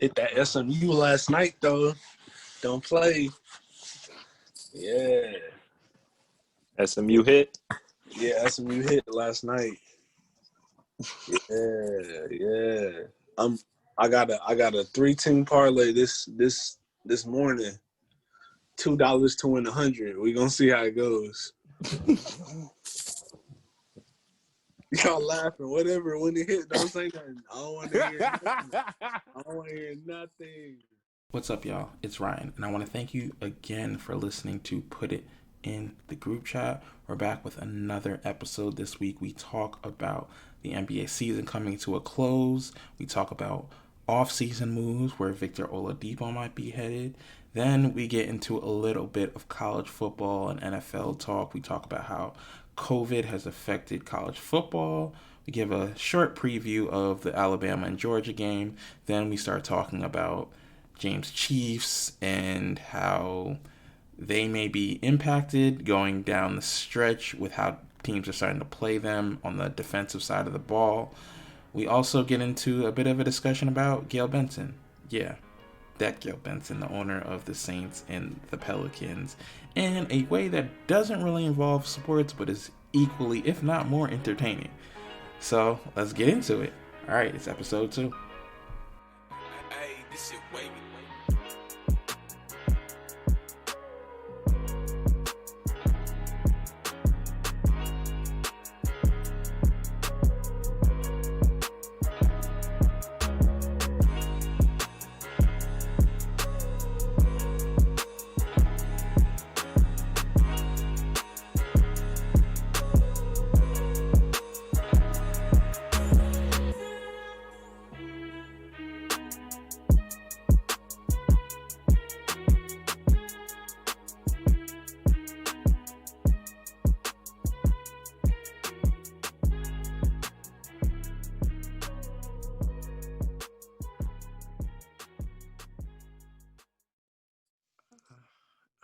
Hit that SMU last night, though. Don't play. Yeah. SMU hit? Yeah, SMU hit last night. Yeah. I got a 3-team parlay this morning. $2 to win 100. We gonna see how it goes. Y'all laughing, whatever. When it hit, don't say nothing. I don't want to hear nothing. I don't want to hear nothing. What's up, y'all? It's Ryan, and I want to thank you again for listening to Put It in the Group Chat. We're back with another episode this week. We talk about the NBA season coming to a close. We talk about off-season moves, where Victor Oladipo might be headed. Then we get into a little bit of college football and NFL talk. We talk about how COVID has affected college football. We give a short preview of the Alabama and Georgia game. Then we start talking about James Chiefs and how they may be impacted going down the stretch with how teams are starting to play them on the defensive side of the ball. We also get into a bit of a discussion about Gayle Benson. Yeah, that Gayle Benson, the owner of the Saints and the Pelicans, in a way that doesn't really involve sports but is equally, if not more, entertaining. So let's get into it. All right, it's episode 2. Hey, this shit Waveyy.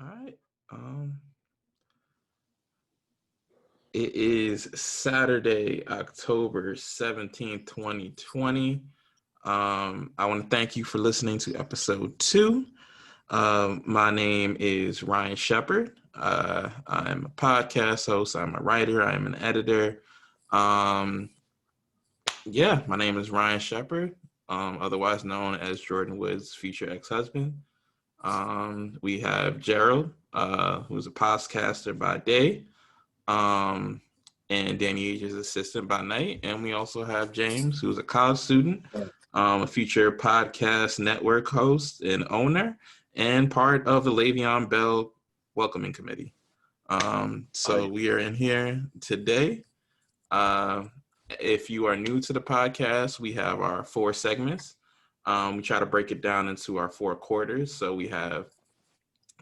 All right. It is Saturday, October 17th, 2020. I want to thank you for listening to episode 2. My name is Ryan Shepard. I'm a podcast host. I'm a writer. I'm an editor. My name is Ryan Shepard, otherwise known as Jordan Wood's future ex-husband. We have Gerald, who's a podcaster by day, and Danny Age's assistant by night. And we also have James, who's a college student, a future podcast network host and owner, and part of the Le'Veon Bell welcoming committee. So we are in here today. If you are new to the podcast, we have our 4 segments. We try to break it down into our 4 quarters. So we have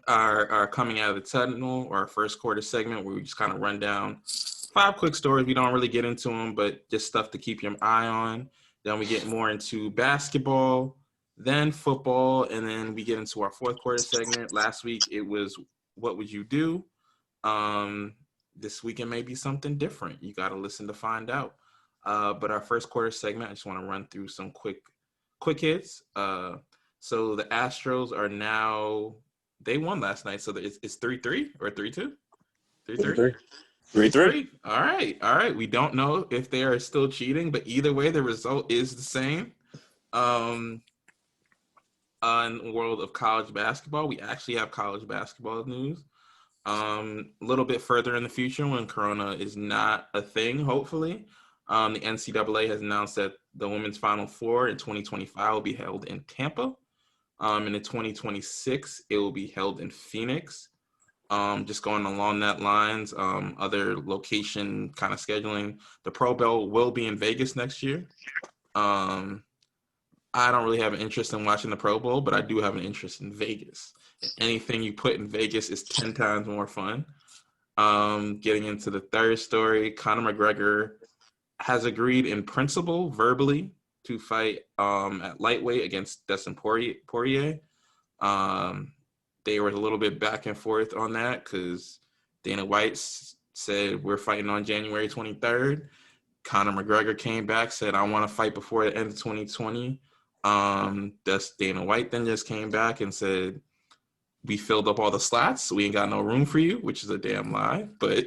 our coming out of the tunnel, or our first quarter segment, where we just kind of run down 5 quick stories. We don't really get into them, but just stuff to keep your eye on. Then we get more into basketball, then football, and then we get into our 4th quarter segment. Last week, it was What Would You Do? This week, it may be something different. You got to listen to find out. But our first quarter segment, I just want to run through some quick hits. So the Astros are now, they won last night, so it's 3-3 or 3-2? 3-3? 3-3. All right. We don't know if they are still cheating, but either way, the result is the same. In the world of college basketball, we actually have college basketball news. A little bit further in the future, when Corona is not a thing, hopefully, the NCAA has announced that the Women's Final Four in 2025 will be held in Tampa. And in 2026, it will be held in Phoenix. Just going along that lines, other location kind of scheduling. The Pro Bowl will be in Vegas next year. I don't really have an interest in watching the Pro Bowl, but I do have an interest in Vegas. Anything you put in Vegas is 10 times more fun. Getting into the third story, Conor McGregor has agreed in principle, verbally, to fight at lightweight against Dustin Poirier. They were a little bit back and forth on that because Dana White said we're fighting on January 23rd. Conor McGregor came back, said I want to fight before the end of 2020. That's Dana White then just came back and said, we filled up all the slots, so we ain't got no room for you, which is a damn lie. But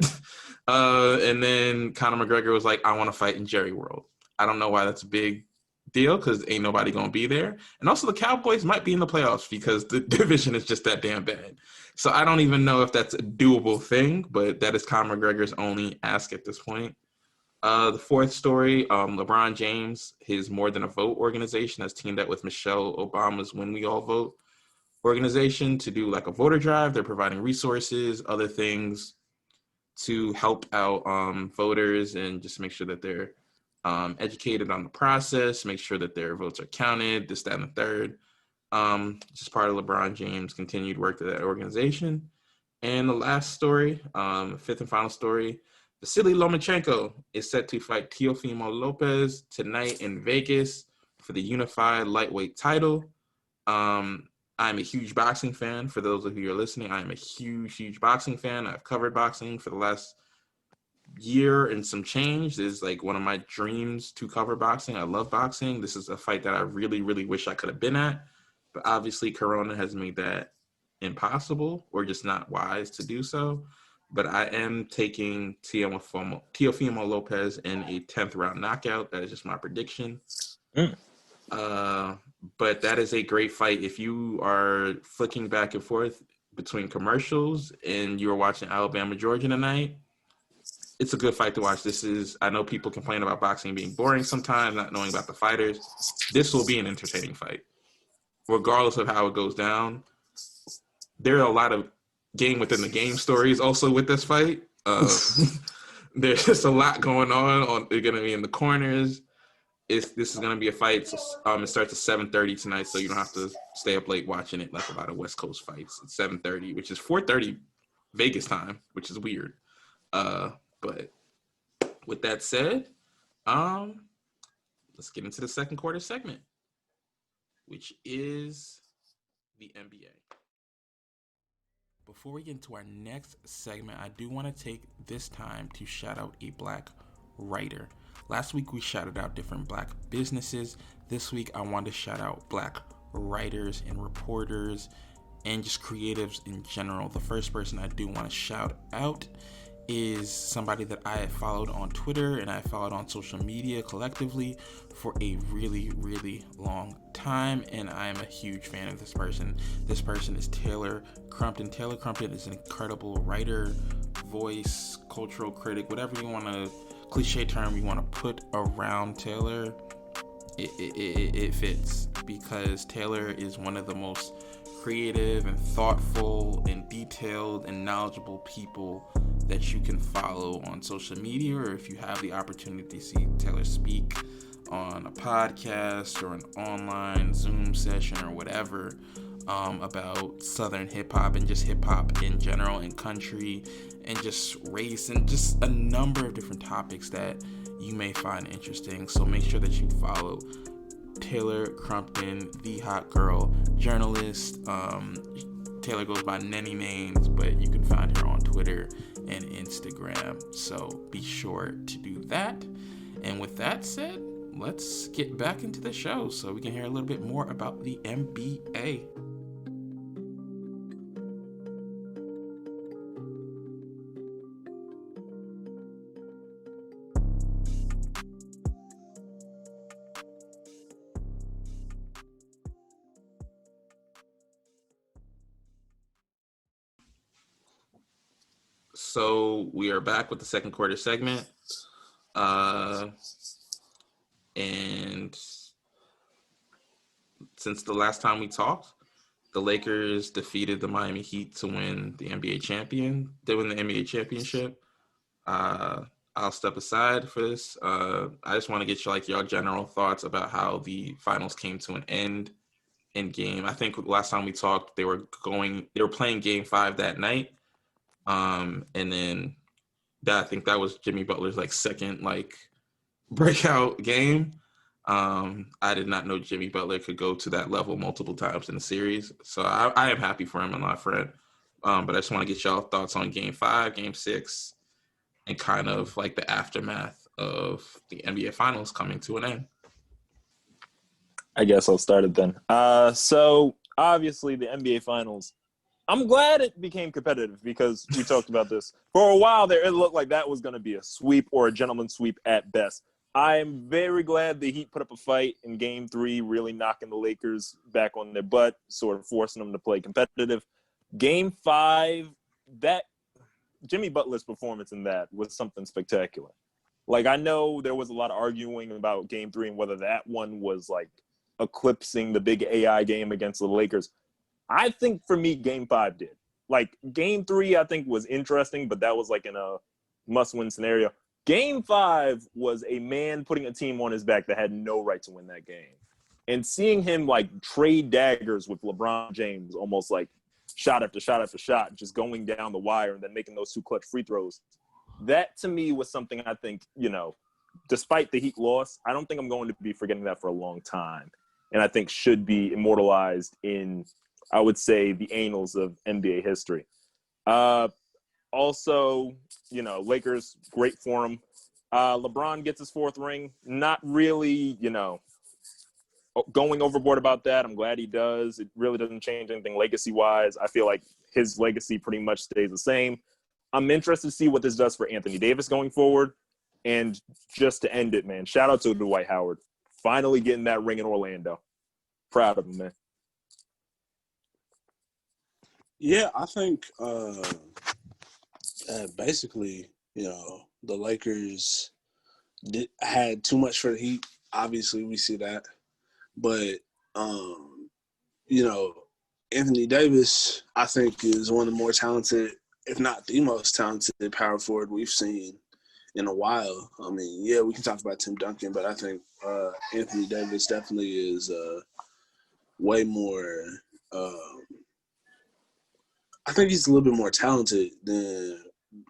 and then Conor McGregor was like, I want to fight in Jerry World. I don't know why that's a big deal, because ain't nobody gonna be there. And also the Cowboys might be in the playoffs because the division is just that damn bad. So I don't even know if that's a doable thing, but that is Conor McGregor's only ask at this point. The fourth story, LeBron James, his More Than a Vote organization, has teamed up with Michelle Obama's When We All Vote organization to do like a voter drive. They're providing resources, other things to help out voters and just make sure that they're educated on the process, make sure that their votes are counted, this, that, and the third. Just part of LeBron James' continued work to that organization. And the last story, fifth and final story, Vasily Lomachenko is set to fight Teofimo Lopez tonight in Vegas for the unified lightweight title. I'm a huge boxing fan. For those of you who are listening, I am a huge boxing fan. I've covered boxing for the last year and some change. This is like one of my dreams to cover boxing. I love boxing. This is a fight that I really wish I could have been at. But obviously, Corona has made that impossible or just not wise to do so. But I am taking Teofimo Lopez in a 10th round knockout. That is just my prediction. But that is a great fight. If you are flicking back and forth between commercials and you're watching Alabama, Georgia tonight, it's a good fight to watch. I know people complain about boxing being boring sometimes, not knowing about the fighters. This will be an entertaining fight. Regardless of how it goes down, there are a lot of game within the game stories also with this fight. There's just a lot going on. They're going to be in the corners. This is going to be a fight. It starts at 7:30 tonight, so you don't have to stay up late watching it like a lot of West Coast fights. It's 7:30, which is 4:30 Vegas time, which is weird. But with that said, let's get into the second quarter segment, which is the NBA. Before we get into our next segment, I do want to take this time to shout out a Black writer. Last week, we shouted out different Black businesses. This week, I want to shout out Black writers and reporters and just creatives in general. The first person I do want to shout out is somebody that I have followed on Twitter and I followed on social media collectively for a really long time, and I am a huge fan of this person. This person is Taylor Crumpton. Taylor Crumpton is an incredible writer, voice, cultural critic, whatever you want to, cliche term you want to put around Taylor, it fits, because Taylor is one of the most creative and thoughtful and detailed and knowledgeable people that you can follow on social media, or if you have the opportunity to see Taylor speak on a podcast or an online Zoom session or whatever, about Southern hip hop and just hip hop in general and country and just race and just a number of different topics that you may find interesting. So make sure that you follow Taylor Crumpton, the hot girl journalist. Taylor goes by many names, but you can find her on Twitter and Instagram. So be sure to do that. And with that said, let's get back into the show so we can hear a little bit more about the NBA. So we are back with the second quarter segment. And since the last time we talked, the Lakers defeated the Miami Heat to win the NBA championship. I'll step aside for this. I just want to get your general thoughts about how the finals came to an end in game. I think last time we talked, they were playing game 5 that night. And then I think that was Jimmy Butler's second breakout game. I did not know Jimmy Butler could go to that level multiple times in the series. So I am happy for him and not Fred. But I just want to get y'all thoughts on game 5, game 6, and kind of the aftermath of the NBA finals coming to an end. I guess I'll start it then. So obviously the NBA Finals. I'm glad it became competitive because we talked about this for a while there. It looked like that was going to be a sweep or a gentleman's sweep at best. I am very glad the Heat put up a fight in Game 3, really knocking the Lakers back on their butt, sort of forcing them to play competitive. Game 5, that Jimmy Butler's performance in that was something spectacular. Like, I know there was a lot of arguing about Game 3 and whether that one was, like, eclipsing the big AI game against the Lakers. I think, for me, Game 5 did. Like, Game 3, I think, was interesting, but that was, like, in a must-win scenario. Game 5 was a man putting a team on his back that had no right to win that game. And seeing him, like, trade daggers with LeBron James, almost like shot after shot after shot, just going down the wire and then making those 2 clutch free throws, that to me was something I think, despite the Heat loss, I don't think I'm going to be forgetting that for a long time. And I think should be immortalized in, I would say, the annals of NBA history. Also, Lakers, great for him. LeBron gets his 4th ring. Not really, going overboard about that. I'm glad he does. It really doesn't change anything legacy-wise. I feel like his legacy pretty much stays the same. I'm interested to see what this does for Anthony Davis going forward. And just to end it, man, shout out to Dwight Howard. Finally getting that ring in Orlando. Proud of him, man. Yeah, I think basically, the Lakers had too much for the Heat. Obviously, we see that. But, Anthony Davis, I think, is one of the more talented, if not the most talented power forward we've seen in a while. I mean, yeah, we can talk about Tim Duncan, but I think Anthony Davis definitely is way more I think he's a little bit more talented than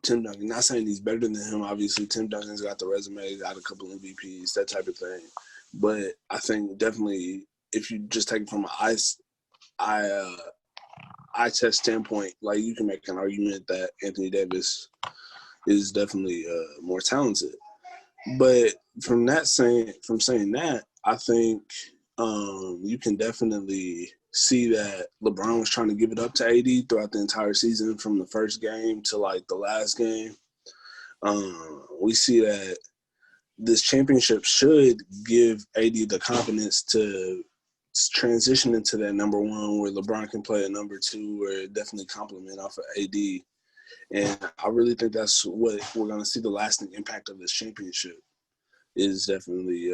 Tim Duncan. Not saying he's better than him. Obviously, Tim Duncan's got the resume, got a couple MVPs, that type of thing. But I think definitely if you just take it from an eye test standpoint, like you can make an argument that Anthony Davis is definitely more talented. But from saying that, I think you can definitely see that LeBron was trying to give it up to AD throughout the entire season, from the first game to like the last game. We see that this championship should give AD the confidence to transition into that number 1 where LeBron can play a number 2 where it definitely complement off of AD. And I really think that's what we're going to see, the lasting impact of this championship is definitely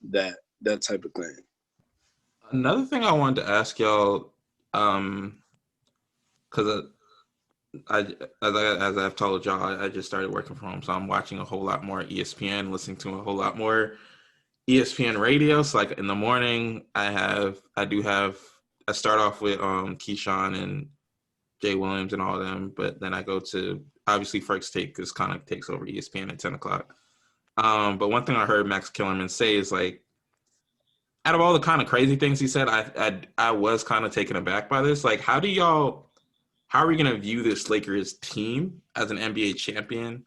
that type of thing. Another thing I wanted to ask y'all, because as I've told y'all, I just started working from home, so I'm watching a whole lot more ESPN, listening to a whole lot more ESPN radio. So like in the morning, I start off with Keyshawn and Jay Williams and all of them, but then I go to obviously First Take, because kind of takes over ESPN at 10 o'clock. But one thing I heard Max Kellerman say is like, out of all the kind of crazy things he said, I was kind of taken aback by this. Like, how are we going to view this Lakers team as an NBA champion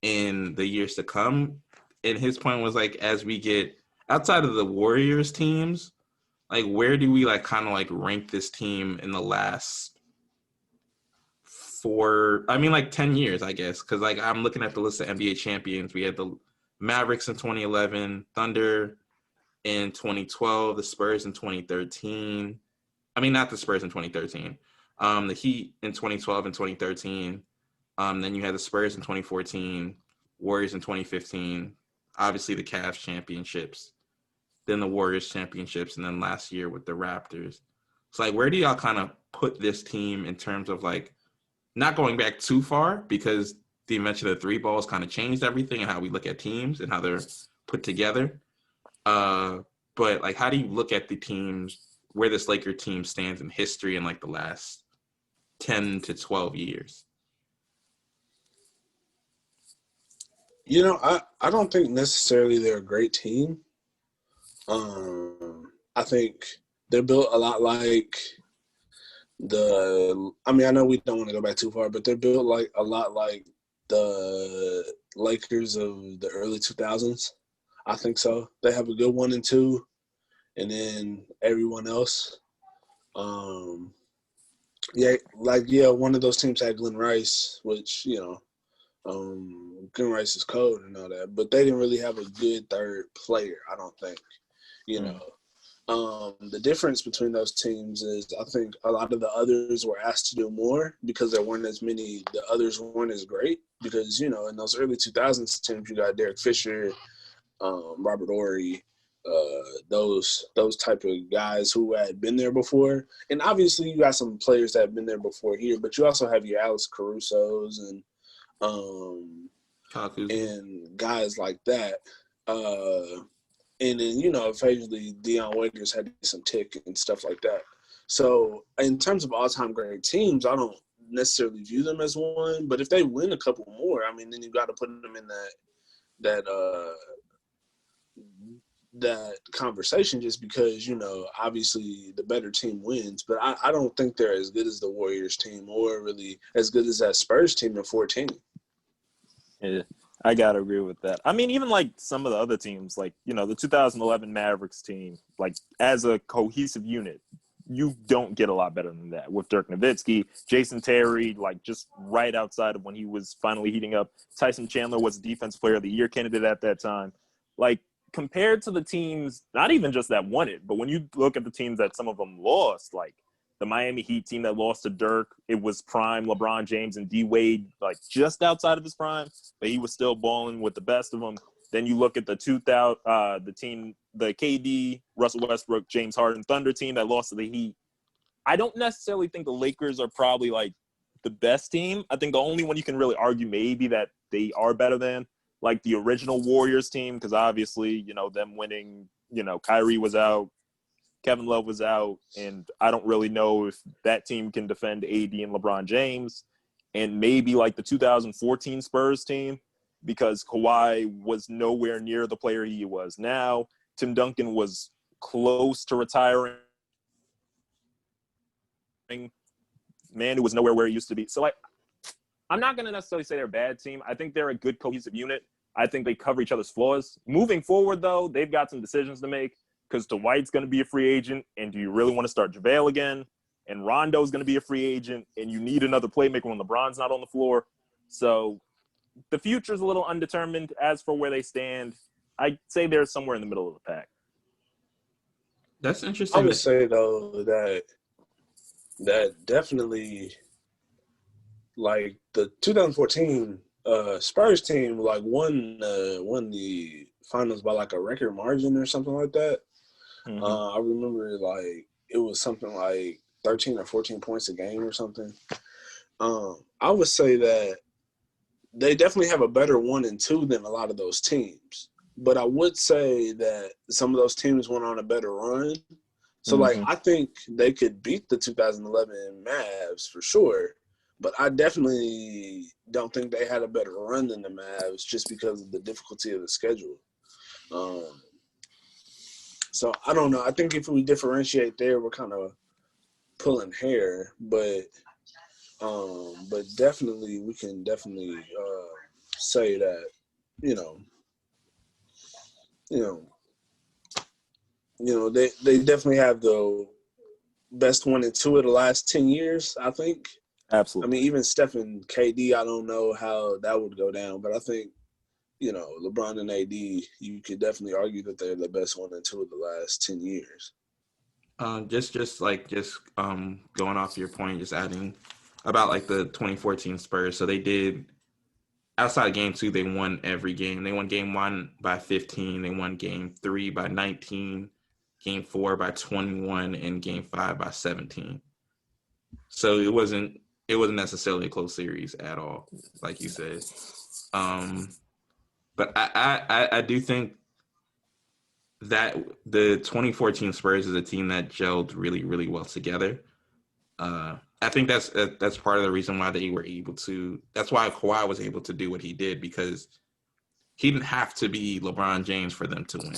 in the years to come? And his point was like, as we get outside of the Warriors teams, like where do we like kind of like rank this team in the last 10 years, I guess? Because like I'm looking at the list of NBA champions. We had the Mavericks in 2011, Thunder in 2012, the Spurs in 2013. I mean, not the Spurs in 2013. The Heat in 2012 and 2013. Then you had the Spurs in 2014, Warriors in 2015. Obviously, the Cavs championships. Then the Warriors championships, and then last year with the Raptors. So, like, where do y'all kind of put this team in terms of, like, not going back too far, because the invention of the 3 balls kind of changed everything and how we look at teams and how they're put together. But like, how do you look at the teams, where this Laker team stands in history in like the last 10 to 12 years? I don't think necessarily they're a great team. I think they're built a lot like I know we don't want to go back too far, but they're built like a lot like the Lakers of the early 2000s. I think so. They have a good 1 and 2, and then everyone else. One of those teams had Glenn Rice, which, Glenn Rice is cold and all that, but they didn't really have a good third player, I don't think, The difference between those teams is I think a lot of the others were asked to do more because there weren't as many, the others weren't as great because, in those early 2000s teams, you got Derek Fisher, Robert Ory, those type of guys who had been there before. And obviously you got some players that have been there before here, but you also have your Alex Caruso's and guys like that. And then, occasionally Deion Waiters had some tick and stuff like that. So in terms of all-time great teams, I don't necessarily view them as one, but if they win a couple more, I mean, then you got to put them in that conversation just because, obviously the better team wins. But I don't think they're as good as the Warriors team or really as good as that Spurs team in 14. Yeah, I got to agree with that. I mean, even like some of the other teams, like, the 2011 Mavericks team, like as a cohesive unit, you don't get a lot better than that with Dirk Nowitzki, Jason Terry, like just right outside of when he was finally heating up. Tyson Chandler was Defensive Player of the Year candidate at that time. Like, compared to the teams, not even just that won it, but when you look at the teams that some of them lost, like the Miami Heat team that lost to Dirk, it was prime LeBron James and D Wade, like just outside of his prime, but he was still balling with the best of them. Then you look at the the KD, Russell Westbrook, James Harden Thunder team that lost to the Heat. I don't necessarily think the Lakers are probably like the best team. I think the only one you can really argue maybe that they are better than, like the original Warriors team, because obviously, them winning, Kyrie was out, Kevin Love was out, and I don't really know if that team can defend AD and LeBron James. And maybe like the 2014 Spurs team, because Kawhi was nowhere near the player he was now. Tim Duncan was close to retiring. Man, who was nowhere where he used to be. So, like, I'm not going to necessarily say they're a bad team. I think they're a good cohesive unit. I think they cover each other's flaws. Moving forward, though, they've got some decisions to make because Dwight's going to be a free agent, and do you really want to start JaVale again? And Rondo's going to be a free agent, and you need another playmaker when LeBron's not on the floor. So the future's a little undetermined. As for where they stand, I'd say they're somewhere in the middle of the pack. That's interesting. I would say, though, that definitely, like, the 2014 Spurs team, like, won the finals by, like, a record margin or something like that. Mm-hmm. I remember, like, it was something like 13 or 14 points a game or something. I would say that they definitely have a better 1 and 2 than a lot of those teams. But I would say that some of those teams went on a better run. So, like, I think they could beat the 2011 Mavs for sure. But I definitely don't think they had a better run than the Mavs just because of the difficulty of the schedule. So, I don't know. I think if we differentiate there, we're kind of pulling hair. But definitely, we can definitely say that, they definitely have the best 1 and 2 of the last 10 years, I think. Absolutely. I mean, even Steph and KD, I don't know how that would go down, but I think, LeBron and AD, you could definitely argue that they're the best 1 and 2 of the last 10 years. Going off your point, just adding about like the 2014 Spurs. So they did, outside of game 2, they won every game. They won game 1 by 15. They won game 3 by 19, game 4 by 21, and game 5 by 17. So it wasn't necessarily a close series at all, like you said. But I do think that the 2014 Spurs is a team that gelled really, really well together. I think that's part of the reason why they were able to. That's why Kawhi was able to do what he did, because he didn't have to be LeBron James for them to win.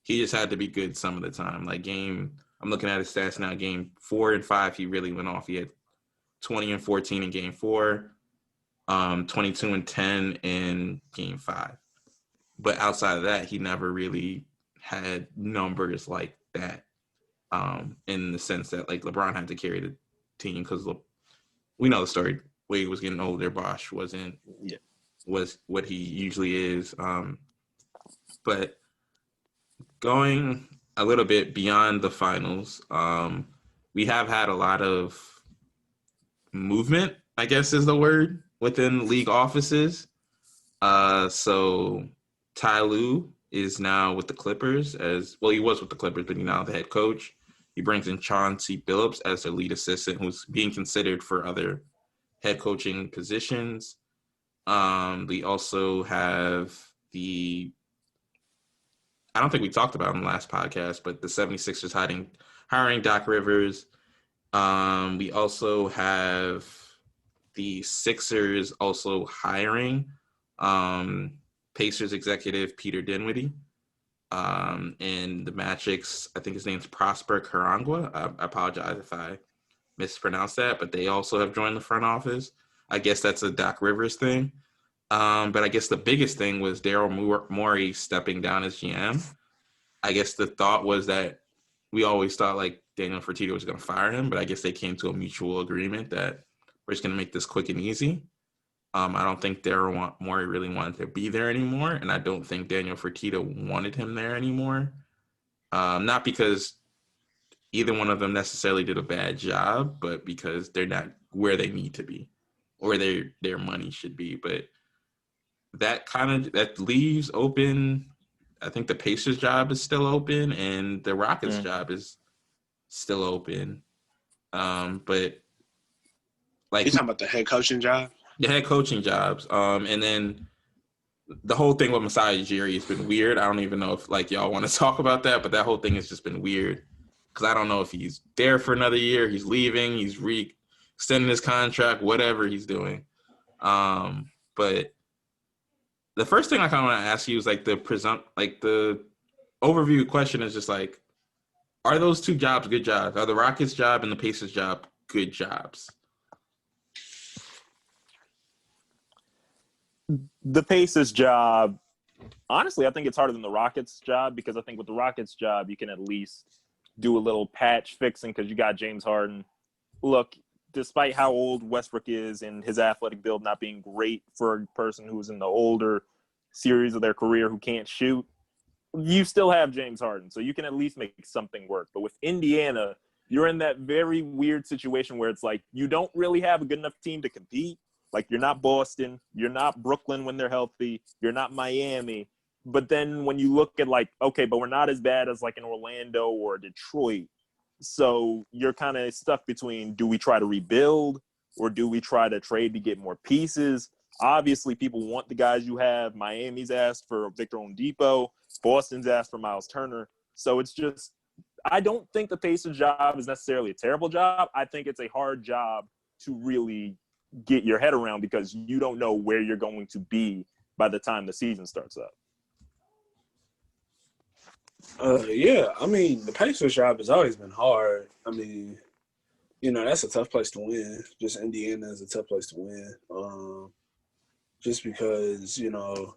He just had to be good some of the time. Like I'm looking at his stats now. Game 4 and 5, he really went off. He had 20 and 14 in game 4, 22 and 10 in game 5. But outside of that, he never really had numbers like that, in the sense that like LeBron had to carry the team because we know the story. Wade was getting older. Bosh was what he usually is. But going a little bit beyond the finals, we have had a lot of movement, I guess is the word, within league offices. So Ty Lue is now with the Clippers he was with the Clippers, but he's now the head coach. He brings in Chauncey Billups as their lead assistant, who's being considered for other head coaching positions. We also have I don't think we talked about in the last podcast, but the 76ers hiring Doc Rivers. We also have the Sixers also hiring Pacers executive Peter Dinwiddie. And the Magic's, I think his name's Prosper Karangwa. I apologize if I mispronounced that, but they also have joined the front office. I guess that's a Doc Rivers thing. But I guess the biggest thing was Daryl Morey stepping down as GM. I guess the thought was that we always thought like Daniel Fertitta was going to fire him, but I guess they came to a mutual agreement that we're just going to make this quick and easy. I don't think Daryl Morey really wanted to be there anymore, and I don't think Daniel Fertitta wanted him there anymore. Not because either one of them necessarily did a bad job, but because they're not where they need to be or their money should be. But that leaves open. I think the Pacers job is still open and the Rockets job is still open. But like you're talking about the head coaching job? The head coaching jobs. And then the whole thing with Masai Ujiri has been weird. I don't even know if like y'all want to talk about that, but that whole thing has just been weird. Because I don't know if he's there for another year, he's leaving, he's extending his contract, whatever he's doing. But the first thing I kind of want to ask you is like the overview question is just like, are those two jobs good jobs? Are the Rockets job and the Pacers job good jobs? The Pacers job, honestly, I think it's harder than the Rockets job because I think with the Rockets job, you can at least do a little patch fixing because you got James Harden. Look, despite how old Westbrook is and his athletic build not being great for a person who's in the older series of their career who can't shoot, you still have James Harden. So you can at least make something work. But with Indiana, you're in that very weird situation where it's like you don't really have a good enough team to compete. Like you're not Boston, you're not Brooklyn when they're healthy, you're not Miami. But then when you look at like, okay, but we're not as bad as like an Orlando or Detroit. So you're kind of stuck between, do we try to rebuild or do we try to trade to get more pieces? Obviously, people want the guys you have. Miami's asked for Victor Oladipo. Boston's asked for Miles Turner. So it's just, I don't think the Pacers job is necessarily a terrible job. I think it's a hard job to really get your head around because you don't know where you're going to be by the time the season starts up. Yeah, I mean, the Pacers job has always been hard. I mean, you know, that's a tough place to win. Just Indiana is a tough place to win. Just because, you know,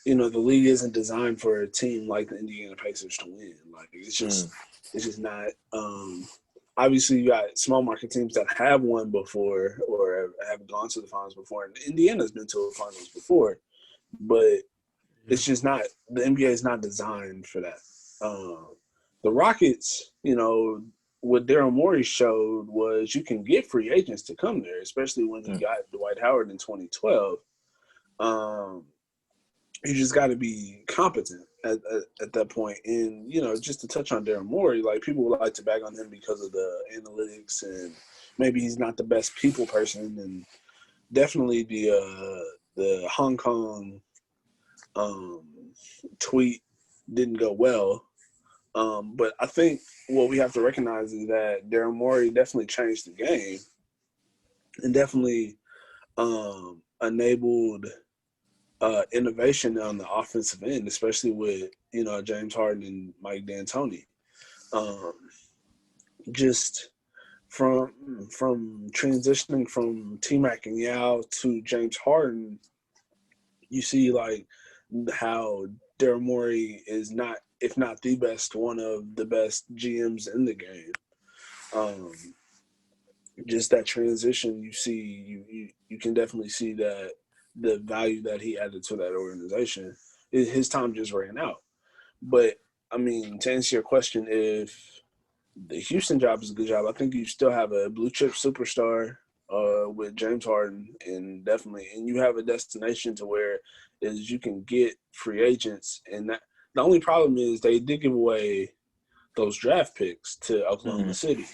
the league isn't designed for a team like the Indiana Pacers to win. Like, it's just not. Obviously, you got small market teams that have won before or have gone to the finals before. And Indiana's been to the finals before. But it's just not – the NBA is not designed for that. The Rockets, you know, what Daryl Morey showed was you can get free agents to come there, especially when you got Dwight Howard in 2012. You just got to be competent at that point. And, you know, just to touch on Daryl Morey, like people would like to bag on him because of the analytics and maybe he's not the best people person. And definitely the Hong Kong tweet didn't go well. But I think what we have to recognize is that Daryl Morey definitely changed the game and definitely enabled innovation on the offensive end, especially with, you know, James Harden and Mike D'Antoni. Just from transitioning from T-Mac and Yao to James Harden, you see like how Daryl Morey is not if not the best, one of the best GMs in the game. Just that transition, you can definitely see that the value that he added to that organization. His time just ran out. But I mean, to answer your question, if the Houston job is a good job, I think you still have a blue chip superstar with James Harden, and you have a destination to where is you can get free agents, and that the only problem is they did give away those draft picks to Oklahoma City.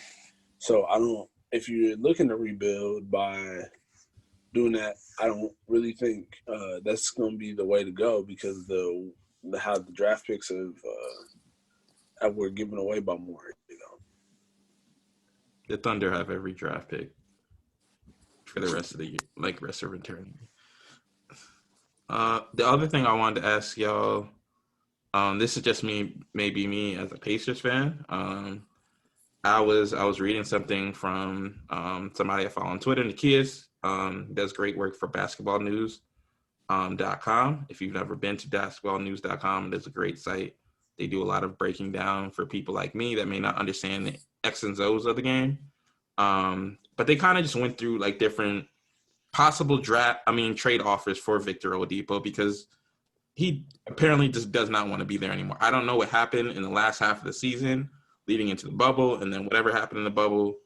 So I don't. If you're looking to rebuild by doing that, I don't really think that's going to be the way to go because how the draft picks were given away by more. The Thunder have every draft pick for the rest of the year, like rest of eternity. The other thing I wanted to ask y'all, this is just maybe me as a Pacers fan. I was reading something from somebody I follow on Twitter, Nikias. Does great work for basketballnews.com. If you've never been to basketballnews.com, it's a great site. They do a lot of breaking down for people like me that may not understand the X and O's of the game. But they kind of just went through like different possible trade offers for Victor Oladipo because he apparently just does not want to be there anymore. I don't know what happened in the last half of the season leading into the bubble, and then whatever happened in the bubble,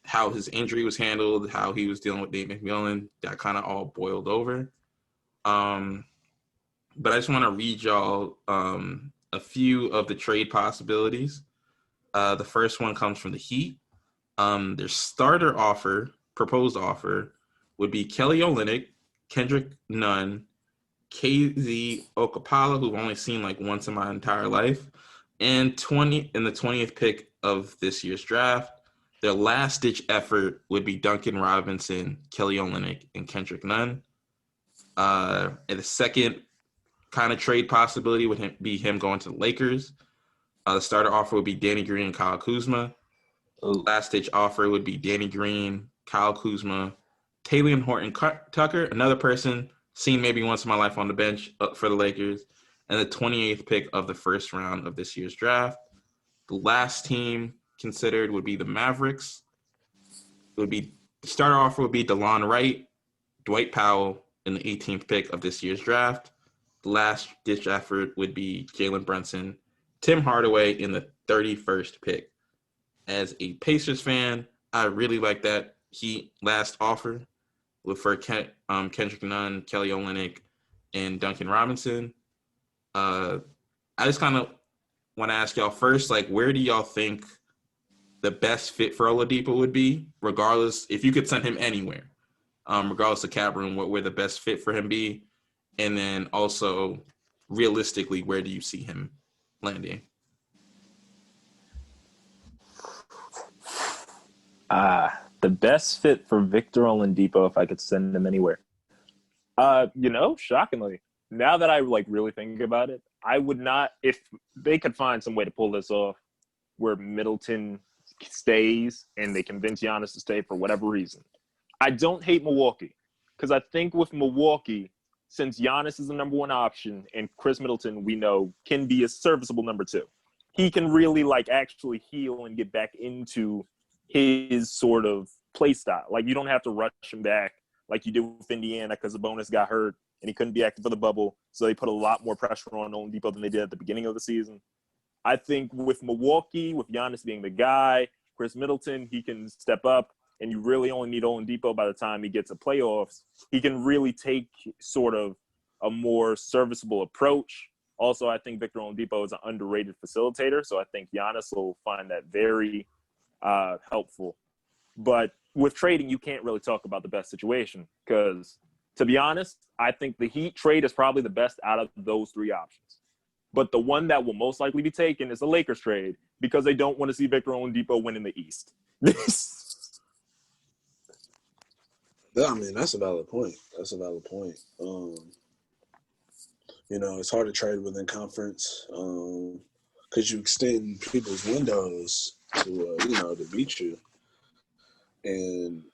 how his injury was handled, how he was dealing with Dave McMillan, that kind of all boiled over. But I just want to read y'all a few of the trade possibilities. The first one comes from the Heat. Their proposed offer, would be Kelly Olynyk, Kendrick Nunn, KZ Okapala, who I've only seen like once in my entire life, and the 20th pick of this year's draft. Their last-ditch effort would be Duncan Robinson, Kelly Olynyk, and Kendrick Nunn. And the second kind of trade possibility would be him going to the Lakers. The starter offer would be Danny Green and Kyle Kuzma. Last-ditch offer would be Danny Green, Kyle Kuzma, Talen Horton-Tucker, another person seen maybe once in my life on the bench for the Lakers, and the 28th pick of the first round of this year's draft. The last team considered would be the Mavericks. The starter offer would be DeLon Wright, Dwight Powell in the 18th pick of this year's draft. The last-ditch effort would be Jalen Brunson, Tim Hardaway in the 31st pick. As a Pacers fan, I really like that Heat last offer for Kendrick Nunn, Kelly Olynyk, and Duncan Robinson. I just kind of want to ask y'all first, like, where do y'all think the best fit for Oladipo would be, regardless, if you could send him anywhere, regardless of cap room, where the best fit for him be? And then also, realistically, where do you see him landing? The best fit for Victor Oladipo, if I could send him anywhere. Shockingly, now that I really think about it, I would not, if they could find some way to pull this off where Middleton stays and they convince Giannis to stay for whatever reason. I don't hate Milwaukee because I think with Milwaukee, since Giannis is the number one option and Chris Middleton, we know, can be a serviceable number two, he can really actually heal and get back into his sort of play style. You don't have to rush him back like you did with Indiana because the bonus got hurt and he couldn't be active for the bubble. So they put a lot more pressure on Oladipo than they did at the beginning of the season. I think with Milwaukee, with Giannis being the guy, Chris Middleton, he can step up, and you really only need Oladipo by the time he gets to playoffs. He can really take sort of a more serviceable approach. Also, I think Victor Oladipo is an underrated facilitator, so I think Giannis will find that very helpful. But with trading, you can't really talk about the best situation because, to be honest, I think the Heat trade is probably the best out of those three options. But the one that will most likely be taken is the Lakers trade because they don't want to see Victor Oladipo win in the East. I mean, that's a valid point. It's hard to trade within conference because you extend people's windows to beat you. And,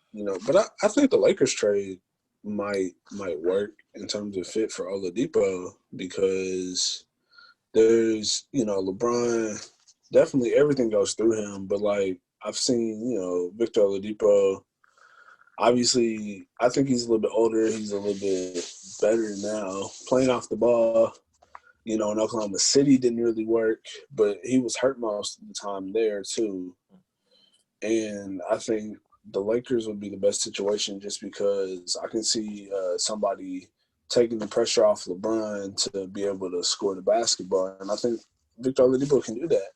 but I think the Lakers trade might work in terms of fit for Oladipo because there's, LeBron, definitely everything goes through him. But, like, I've seen, Victor Oladipo. Obviously, I think he's a little bit older. He's a little bit better now. Playing off the ball, in Oklahoma City didn't really work, but he was hurt most of the time there too. And I think the Lakers would be the best situation just because I can see somebody taking the pressure off LeBron to be able to score the basketball. And I think Victor Oladipo can do that.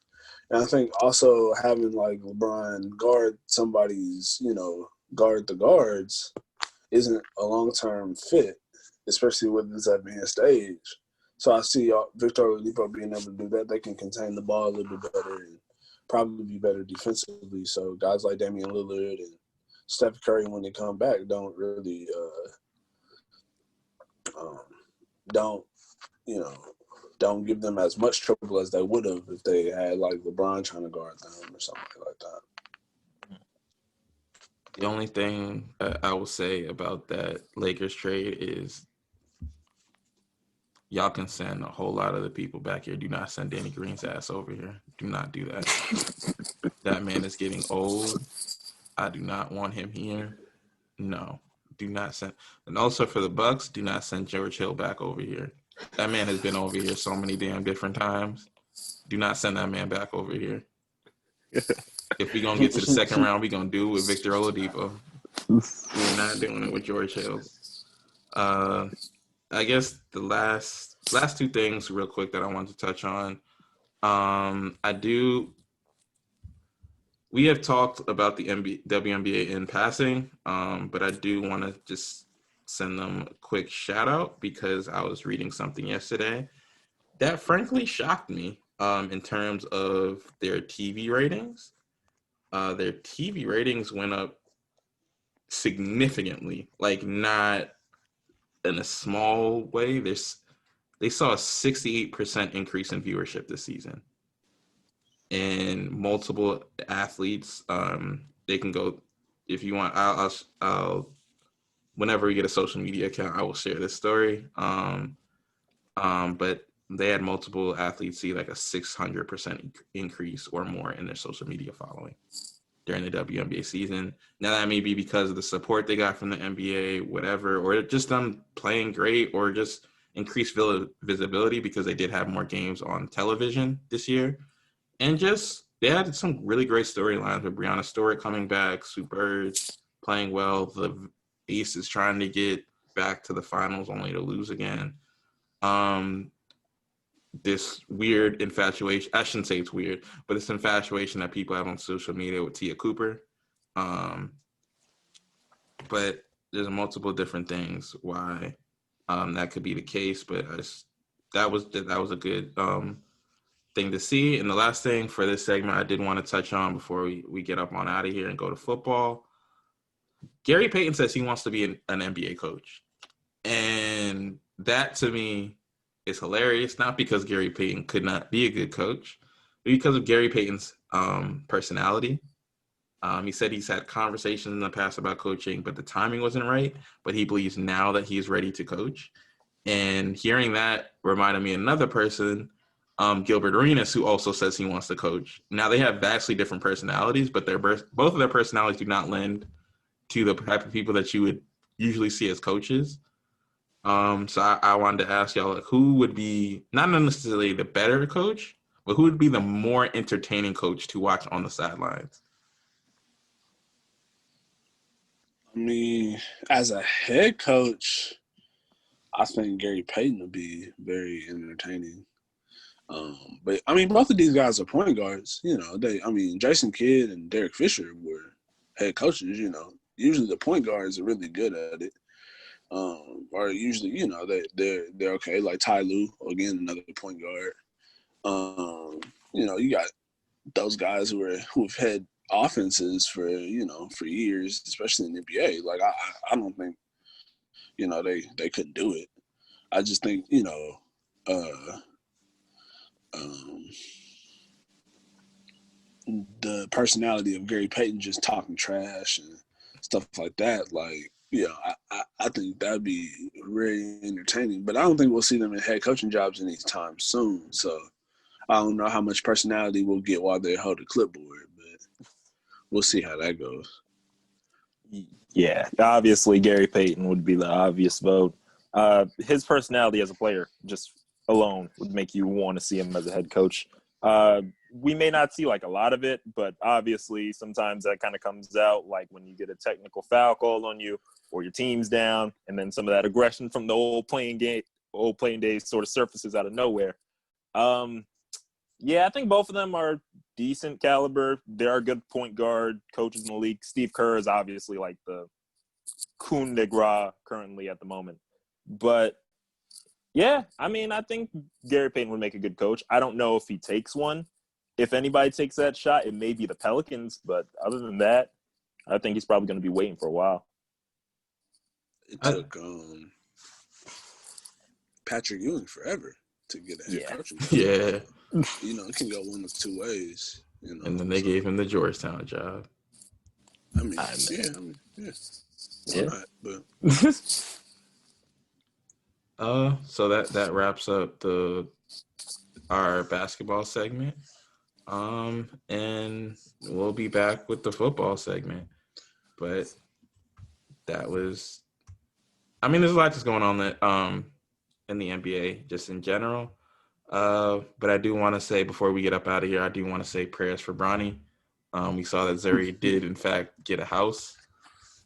And I think also having like LeBron guard somebody's, guard the guards isn't a long-term fit, especially with this advanced age. So I see Victor Oladipo being able to do that. They can contain the ball a little bit better and probably be better defensively. So guys like Damian Lillard and Steph Curry, when they come back, don't really don't give them as much trouble as they would have if they had like LeBron trying to guard them or something like that. The only thing I will say about that Lakers trade is y'all can send a whole lot of the people back here. Do not send Danny Green's ass over here. Do not do that. That man is getting old. I do not want him here. No, do not send. And also for the Bucks, do not send George Hill back over here. That man has been over here so many damn different times. Do not send that man back over here. If we're going to get to the second round, we're going to do it with Victor Oladipo. We're not doing it with George Hill. I guess the last two things real quick that I want to touch on. We have talked about the WNBA in passing, but I do want to just send them a quick shout out because I was reading something yesterday that frankly shocked me in terms of their TV ratings. Their TV ratings went up significantly, like not in a small way. They saw a 68% increase in viewership this season. And multiple athletes, they can go, if you want, I'll whenever we get a social media account, I will share this story. But they had multiple athletes see like a 600% increase or more in their social media following during the WNBA season. Now that may be because of the support they got from the NBA, whatever, or just them playing great, or just increased visibility because they did have more games on television this year. And just, they had some really great storylines with Breonna Stewart coming back, Sue Bird playing well, the Aces trying to get back to the finals only to lose again. This weird infatuation, I shouldn't say it's weird, but it's infatuation that people have on social media with Tia Cooper. But there's multiple different things why that could be the case, but that was a good thing to see. And the last thing for this segment I did want to touch on before we get up on out of here and go to football. Gary Payton says he wants to be an NBA coach. And that to me is hilarious, not because Gary Payton could not be a good coach, but because of Gary Payton's personality. He said he's had conversations in the past about coaching, but the timing wasn't right. But he believes now that he's ready to coach. And hearing that reminded me of another person, Gilbert Arenas, who also says he wants to coach. Now, they have vastly different personalities, but both of their personalities do not lend to the type of people that you would usually see as coaches. So I wanted to ask y'all, like, who would be not necessarily the better coach, but who would be the more entertaining coach to watch on the sidelines? I mean, as a head coach, I think Gary Payton would be very entertaining. But I mean, both of these guys are point guards. Jason Kidd and Derek Fisher were head coaches. Usually the point guards are really good at it. Or usually, they're okay. Like Ty Lue, again, another point guard. You got those guys who've had offenses for years, especially in the NBA. Like I don't think they couldn't do it. I just think the personality of Gary Payton just talking trash and stuff like that. Like Yeah, I think that'd be very entertaining. But I don't think we'll see them in head coaching jobs anytime soon. So I don't know how much personality we'll get while they hold a clipboard, but we'll see how that goes. Yeah, obviously Gary Payton would be the obvious vote. His personality as a player just alone would make you want to see him as a head coach. We may not see like a lot of it, but obviously sometimes that kind of comes out, like when you get a technical foul called on you or your team's down, and then some of that aggression from the old playing days sort of surfaces out of nowhere. Yeah, I think both of them are decent caliber. There are good point guard coaches in the league. Steve Kerr is obviously like the coup de grace currently at the moment. But yeah, I mean, I think Gary Payton would make a good coach. I don't know if he takes one. If anybody takes that shot, it may be the Pelicans. But other than that, I think he's probably going to be waiting for a while. It took Patrick Ewing forever to get a head coaching job. Yeah. You know, it can go one of two ways. You know, And then they gave him the Georgetown job. I mean, yeah. Why not? But so that wraps up our basketball segment. And we'll be back with the football segment. But that was, I mean, there's a lot that's going on that in the NBA just in general. But I do want to say, before we get up out of here, I do want to say prayers for Bronny. We saw that Zuri did, in fact, get a house,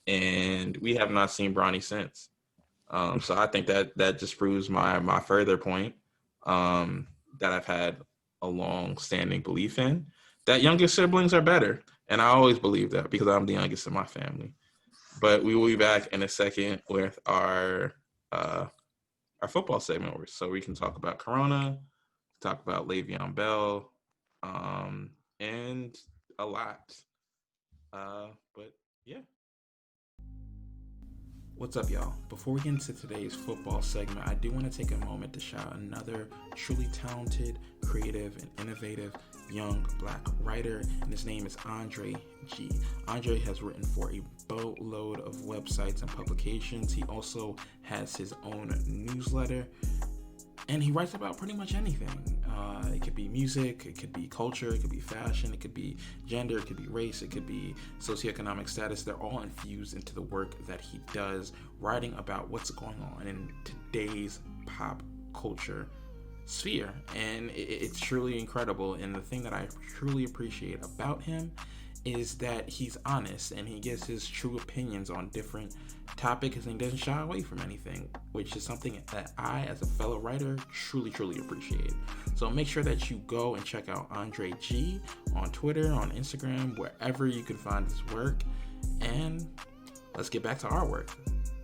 and we have not seen Bronny since. So I think that just proves my further point that I've had a long-standing belief in, that younger siblings are better. And I always believe that because I'm the youngest in my family. But we will be back in a second with our football segment, so we can talk about Corona, talk about Le'Veon Bell, and a lot. But yeah. What's up, y'all? Before we get into today's football segment, I do want to take a moment to shout out another truly talented, creative, and innovative young Black writer, and his name is Andre G. Andre has written for a boatload of websites and publications. He also has his own newsletter, and he writes about pretty much anything. It could be music, it could be culture, it could be fashion, it could be gender, it could be race, it could be socioeconomic status. They're all infused into the work that he does, writing about what's going on in today's pop culture sphere. And it's truly incredible. And the thing that I truly appreciate about him is that he's honest and he gives his true opinions on different topics, and he doesn't shy away from anything, which is something that I, as a fellow writer, truly appreciate. So make sure that you go and check out Andre G on Twitter, on Instagram, wherever you can find his work. And let's get back to our work,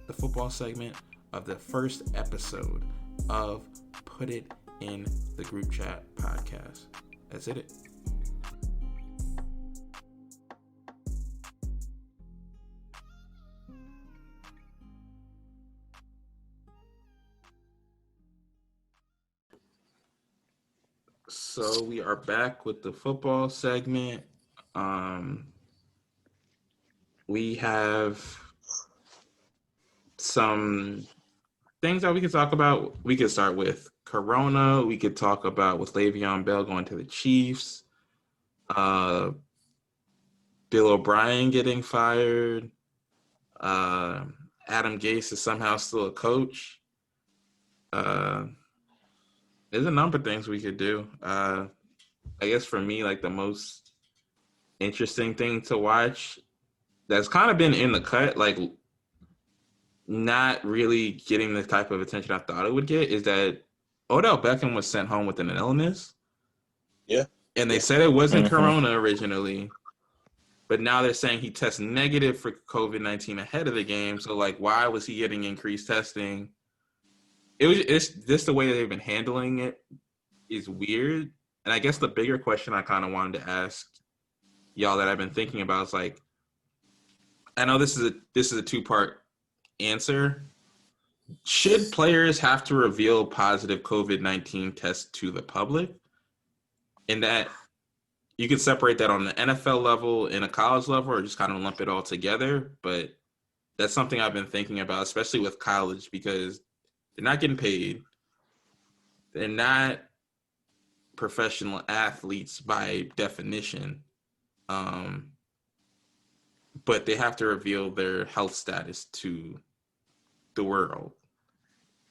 the football segment of the first episode of Put It in the Group Chat podcast. That's it. So we are back with the football segment. We have some things that we could talk about. We could start with Corona. We could talk about with Le'Veon Bell going to the Chiefs. Bill O'Brien getting fired. Adam Gase is somehow still a coach. There's a number of things we could do. I guess for me, like the most interesting thing to watch that's kind of been in the cut, like not really getting the type of attention I thought it would get, is that Odell Beckham was sent home with an illness. Yeah. And they said it wasn't Corona originally, but now they're saying he tested negative for COVID-19 ahead of the game. So, like, why was he getting increased testing? It's just the way they've been handling it is weird. And I guess the bigger question I kind of wanted to ask y'all that I've been thinking about is, like, I know this is a two-part answer. Should players have to reveal positive COVID-19 tests to the public? And that you could separate that on the NFL level and a college level, or just kind of lump it all together. But that's something I've been thinking about, especially with college, because they're not getting paid. They're not professional athletes by definition, but they have to reveal their health status to the world.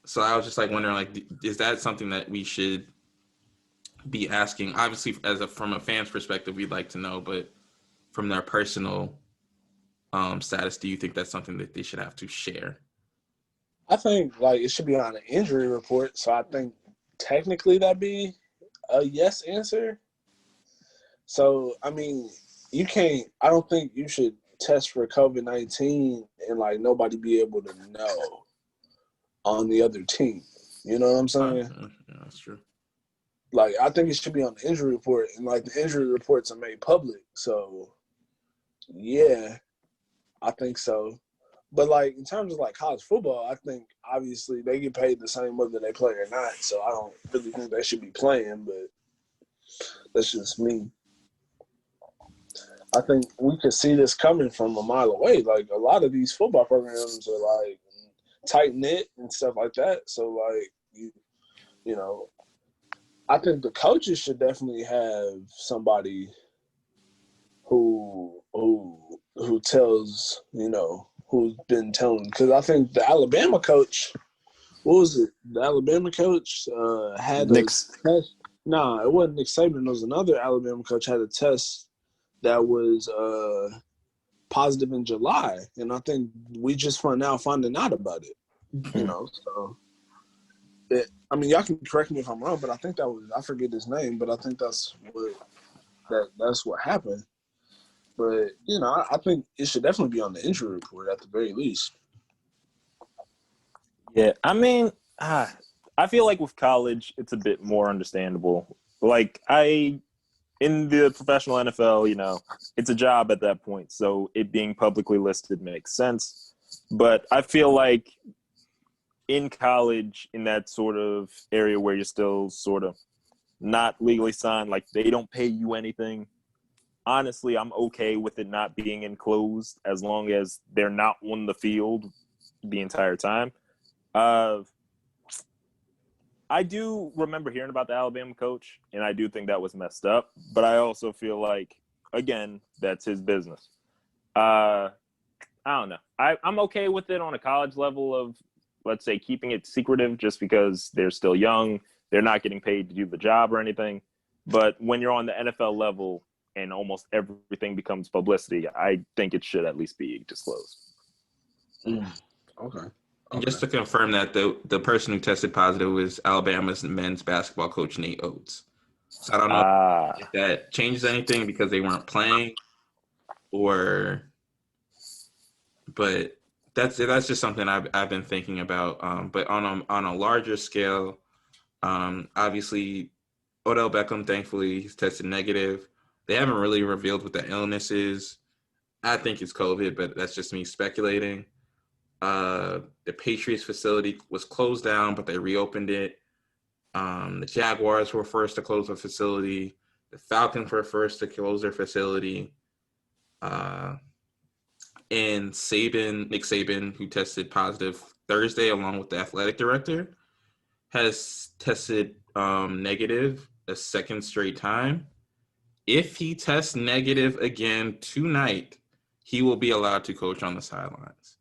So I was just like wondering, like, is that something that we should be asking? Obviously, from a fan's perspective, we'd like to know, but from their personal status, do you think that's something that they should have to share? I think like it should be on an injury report. So I think technically that'd be a yes answer. So I mean, you can't. I don't think you should test for COVID-19 and like nobody be able to know on the other team. You know what I'm saying? Yeah, that's true. Like I think it should be on the injury report, and like the injury reports are made public. So yeah, I think so. But like in terms of like college football, I think obviously they get paid the same whether they play or not. So I don't really think they should be playing, but that's just me. I think we could see this coming from a mile away. Like a lot of these football programs are like tight knit and stuff like that. So like you know, I think the coaches should definitely have somebody who tells, who's been telling. Because I think the Alabama coach, what was it? The Alabama coach had a test. Nah, it wasn't Nick Saban. It was another Alabama coach had a test that was positive in July. And I think we just now finding out about it. So y'all can correct me if I'm wrong, but I think that was, I forget his name, but I think that's what happened. But, I think it should definitely be on the injury report at the very least. Yeah, I mean, I feel like with college, it's a bit more understandable. Like, in the professional NFL, it's a job at that point, so it being publicly listed makes sense. But I feel like in college, in that sort of area where you're still sort of not legally signed, like they don't pay you anything, honestly, I'm okay with it not being enclosed as long as they're not on the field the entire time. I do remember hearing about the Alabama coach, and I do think that was messed up. But I also feel like, again, that's his business. I don't know. I'm okay with it on a college level of, let's say, keeping it secretive just because they're still young. They're not getting paid to do the job or anything. But when you're on the NFL level and almost everything becomes publicity, I think it should at least be disclosed. Okay. And just to confirm that the person who tested positive was Alabama's men's basketball coach, Nate Oates. So I don't know if that changes anything because they weren't playing but that's just something I've been thinking about. But on a larger scale, obviously Odell Beckham, thankfully, he's tested negative. They haven't really revealed what the illness is. I think it's COVID, but that's just me speculating. The Patriots facility was closed down, but they reopened it. The Jaguars were first to close the facility. The Falcons were first to close their facility. And Nick Saban, who tested positive Thursday, along with the athletic director, has tested negative a second straight time. If he tests negative again tonight, he will be allowed to coach on the sidelines.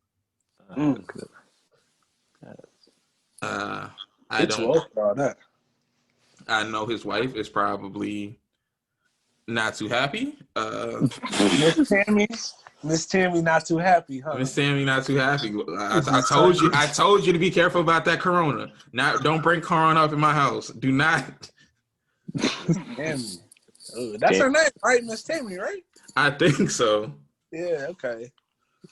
I know his wife is probably not too happy. Miss Tammy not too happy, huh? Miss Tammy not too happy. I told you to be careful about that corona. Don't bring corona up in my house. Do not. Tammy. That's her name, right? Miss Tammy, right? I think so. Yeah, okay.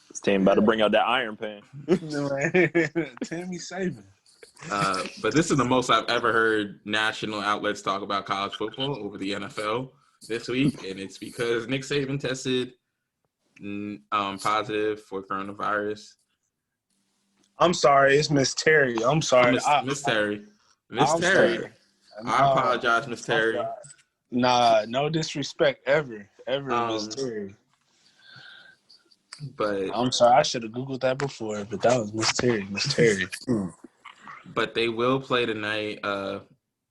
This team about to bring out that iron pan. Tammy Saban. But this is the most I've ever heard national outlets talk about college football over the NFL this week, and it's because Nick Saban tested positive for coronavirus. I'm sorry, it's Miss Terry. I'm sorry, Miss Terry. Miss Terry. I apologize, Miss Terry. Nah, no disrespect ever, Miss Terry. But I'm sorry, I should have Googled that before, but that was Miss Terry. Miss Terry. but they will play tonight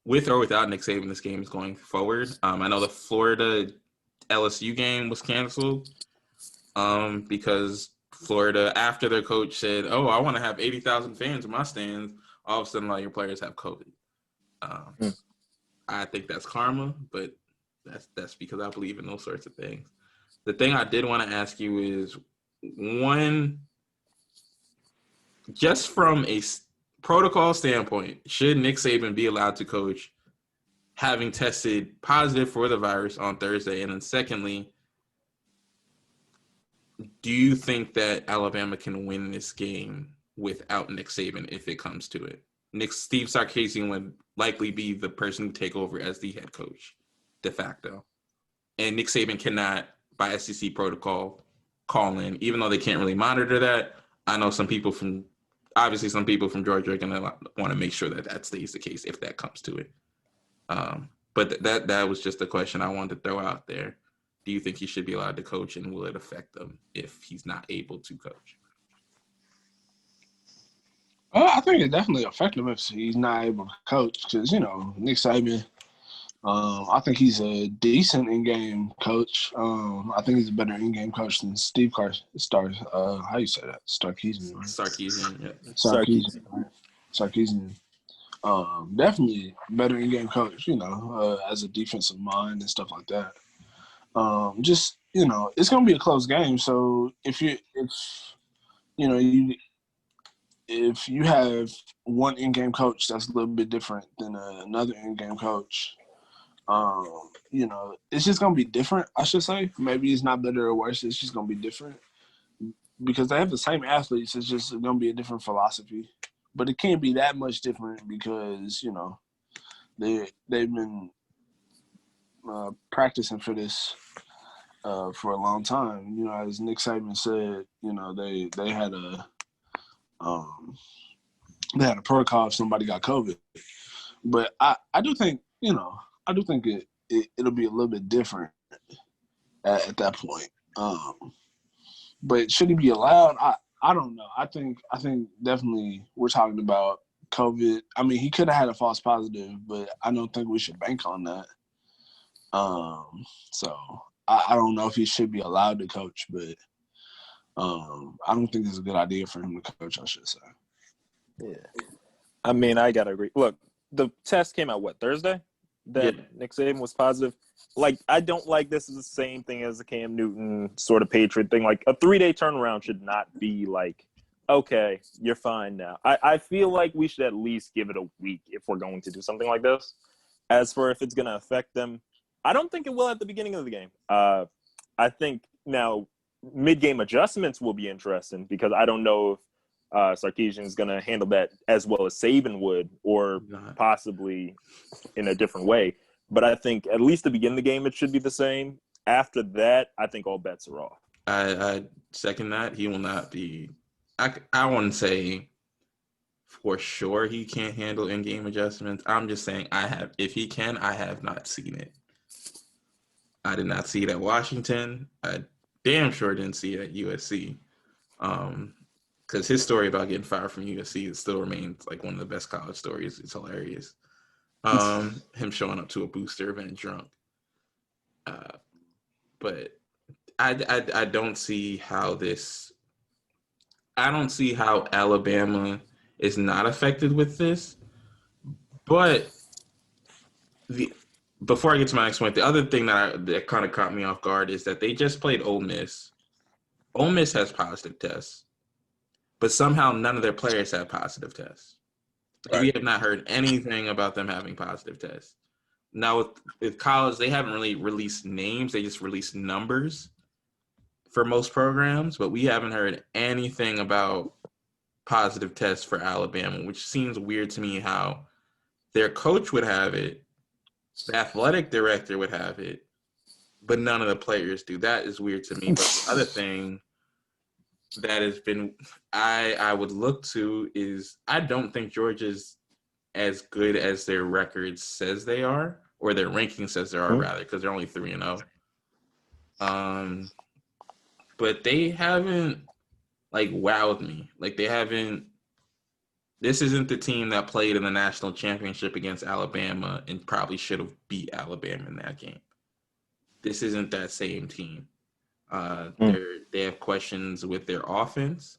with or without Nick Saban. This game is going forward. I know the Florida LSU game was canceled because Florida, after their coach said, "Oh, I want to have 80,000 fans in my stands," all of a sudden, all your players have COVID. I think that's karma, but that's because I believe in those sorts of things. The thing I did want to ask you is, one, just from a protocol standpoint, should Nick Saban be allowed to coach having tested positive for the virus on Thursday? And then secondly, do you think that Alabama can win this game without Nick Saban if it comes to it? Steve Sarkisian would likely be the person to take over as the head coach de facto. And Nick Saban cannot, by SEC protocol, call in, even though they can't really monitor that. I know some people from Georgia are going to want to make sure that that stays the case if that comes to it. But that was just a question I wanted to throw out there. Do you think he should be allowed to coach, and will it affect them if he's not able to coach? I think it definitely affects him if he's not able to coach because, Nick Saban, I think he's a decent in-game coach. I think he's a better in-game coach than Steve how you say that? Sarkisian, right? Sarkisian, yeah. Sarkisian. Right? Sarkisian. Definitely better in-game coach, as a defensive mind and stuff like that. It's going to be a close game. So if you have one in-game coach that's a little bit different than another in-game coach, it's just going to be different, I should say. Maybe it's not better or worse. It's just going to be different because they have the same athletes. It's just going to be a different philosophy. But it can't be that much different because, they've been practicing for this for a long time. As Nick Saban said, they had a protocol if somebody got COVID. But I do think, it'll be a little bit different at that point. But should he be allowed? I don't know. I think definitely we're talking about COVID. I mean, he could have had a false positive, but I don't think we should bank on that. So I don't know if he should be allowed to coach, but I don't think it's a good idea for him to coach, I should say. Yeah. I mean, I got to agree. Look, the test came out, Thursday? That Nick Saban was positive. I don't like this is the same thing as the Cam Newton sort of Patriot thing. A 3-day turnaround should not be okay, you're fine now. I feel like we should at least give it a week if we're going to do something like this. As for if it's going to affect them, I don't think it will at the beginning of the game. I think now mid-game adjustments will be interesting because I don't know if Sarkisian is going to handle that as well as Saban would, or possibly in a different way. But I think at least to begin the game, it should be the same. After that, I think all bets are off. I second that. He will not be. I wouldn't say for sure he can't handle in-game adjustments. I'm just saying if he can, I have not seen it. I did not see it at Washington. I damn sure didn't see it at USC. Because his story about getting fired from USC still remains one of the best college stories. It's hilarious. Him showing up to a booster event drunk. But I don't see how this. I don't see how Alabama is not affected with this. But before I get to my next point, the other thing that kind of caught me off guard is that they just played Ole Miss. Ole Miss has positive tests, but somehow none of their players have positive tests. Right. We have not heard anything about them having positive tests. Now, with college, they haven't really released names. They just released numbers for most programs, but we haven't heard anything about positive tests for Alabama, which seems weird to me how their coach would have it, the athletic director would have it, but none of the players do. That is weird to me. But the other thing that has been I would look to is I don't think Georgia's as good as their record says they are, or their ranking says they are, rather, because they're only 3-0. but they haven't like wowed me. Like they haven't. This isn't the team that played in the national championship against Alabama and probably should have beat Alabama in that game. This isn't that same team. They have questions with their offense.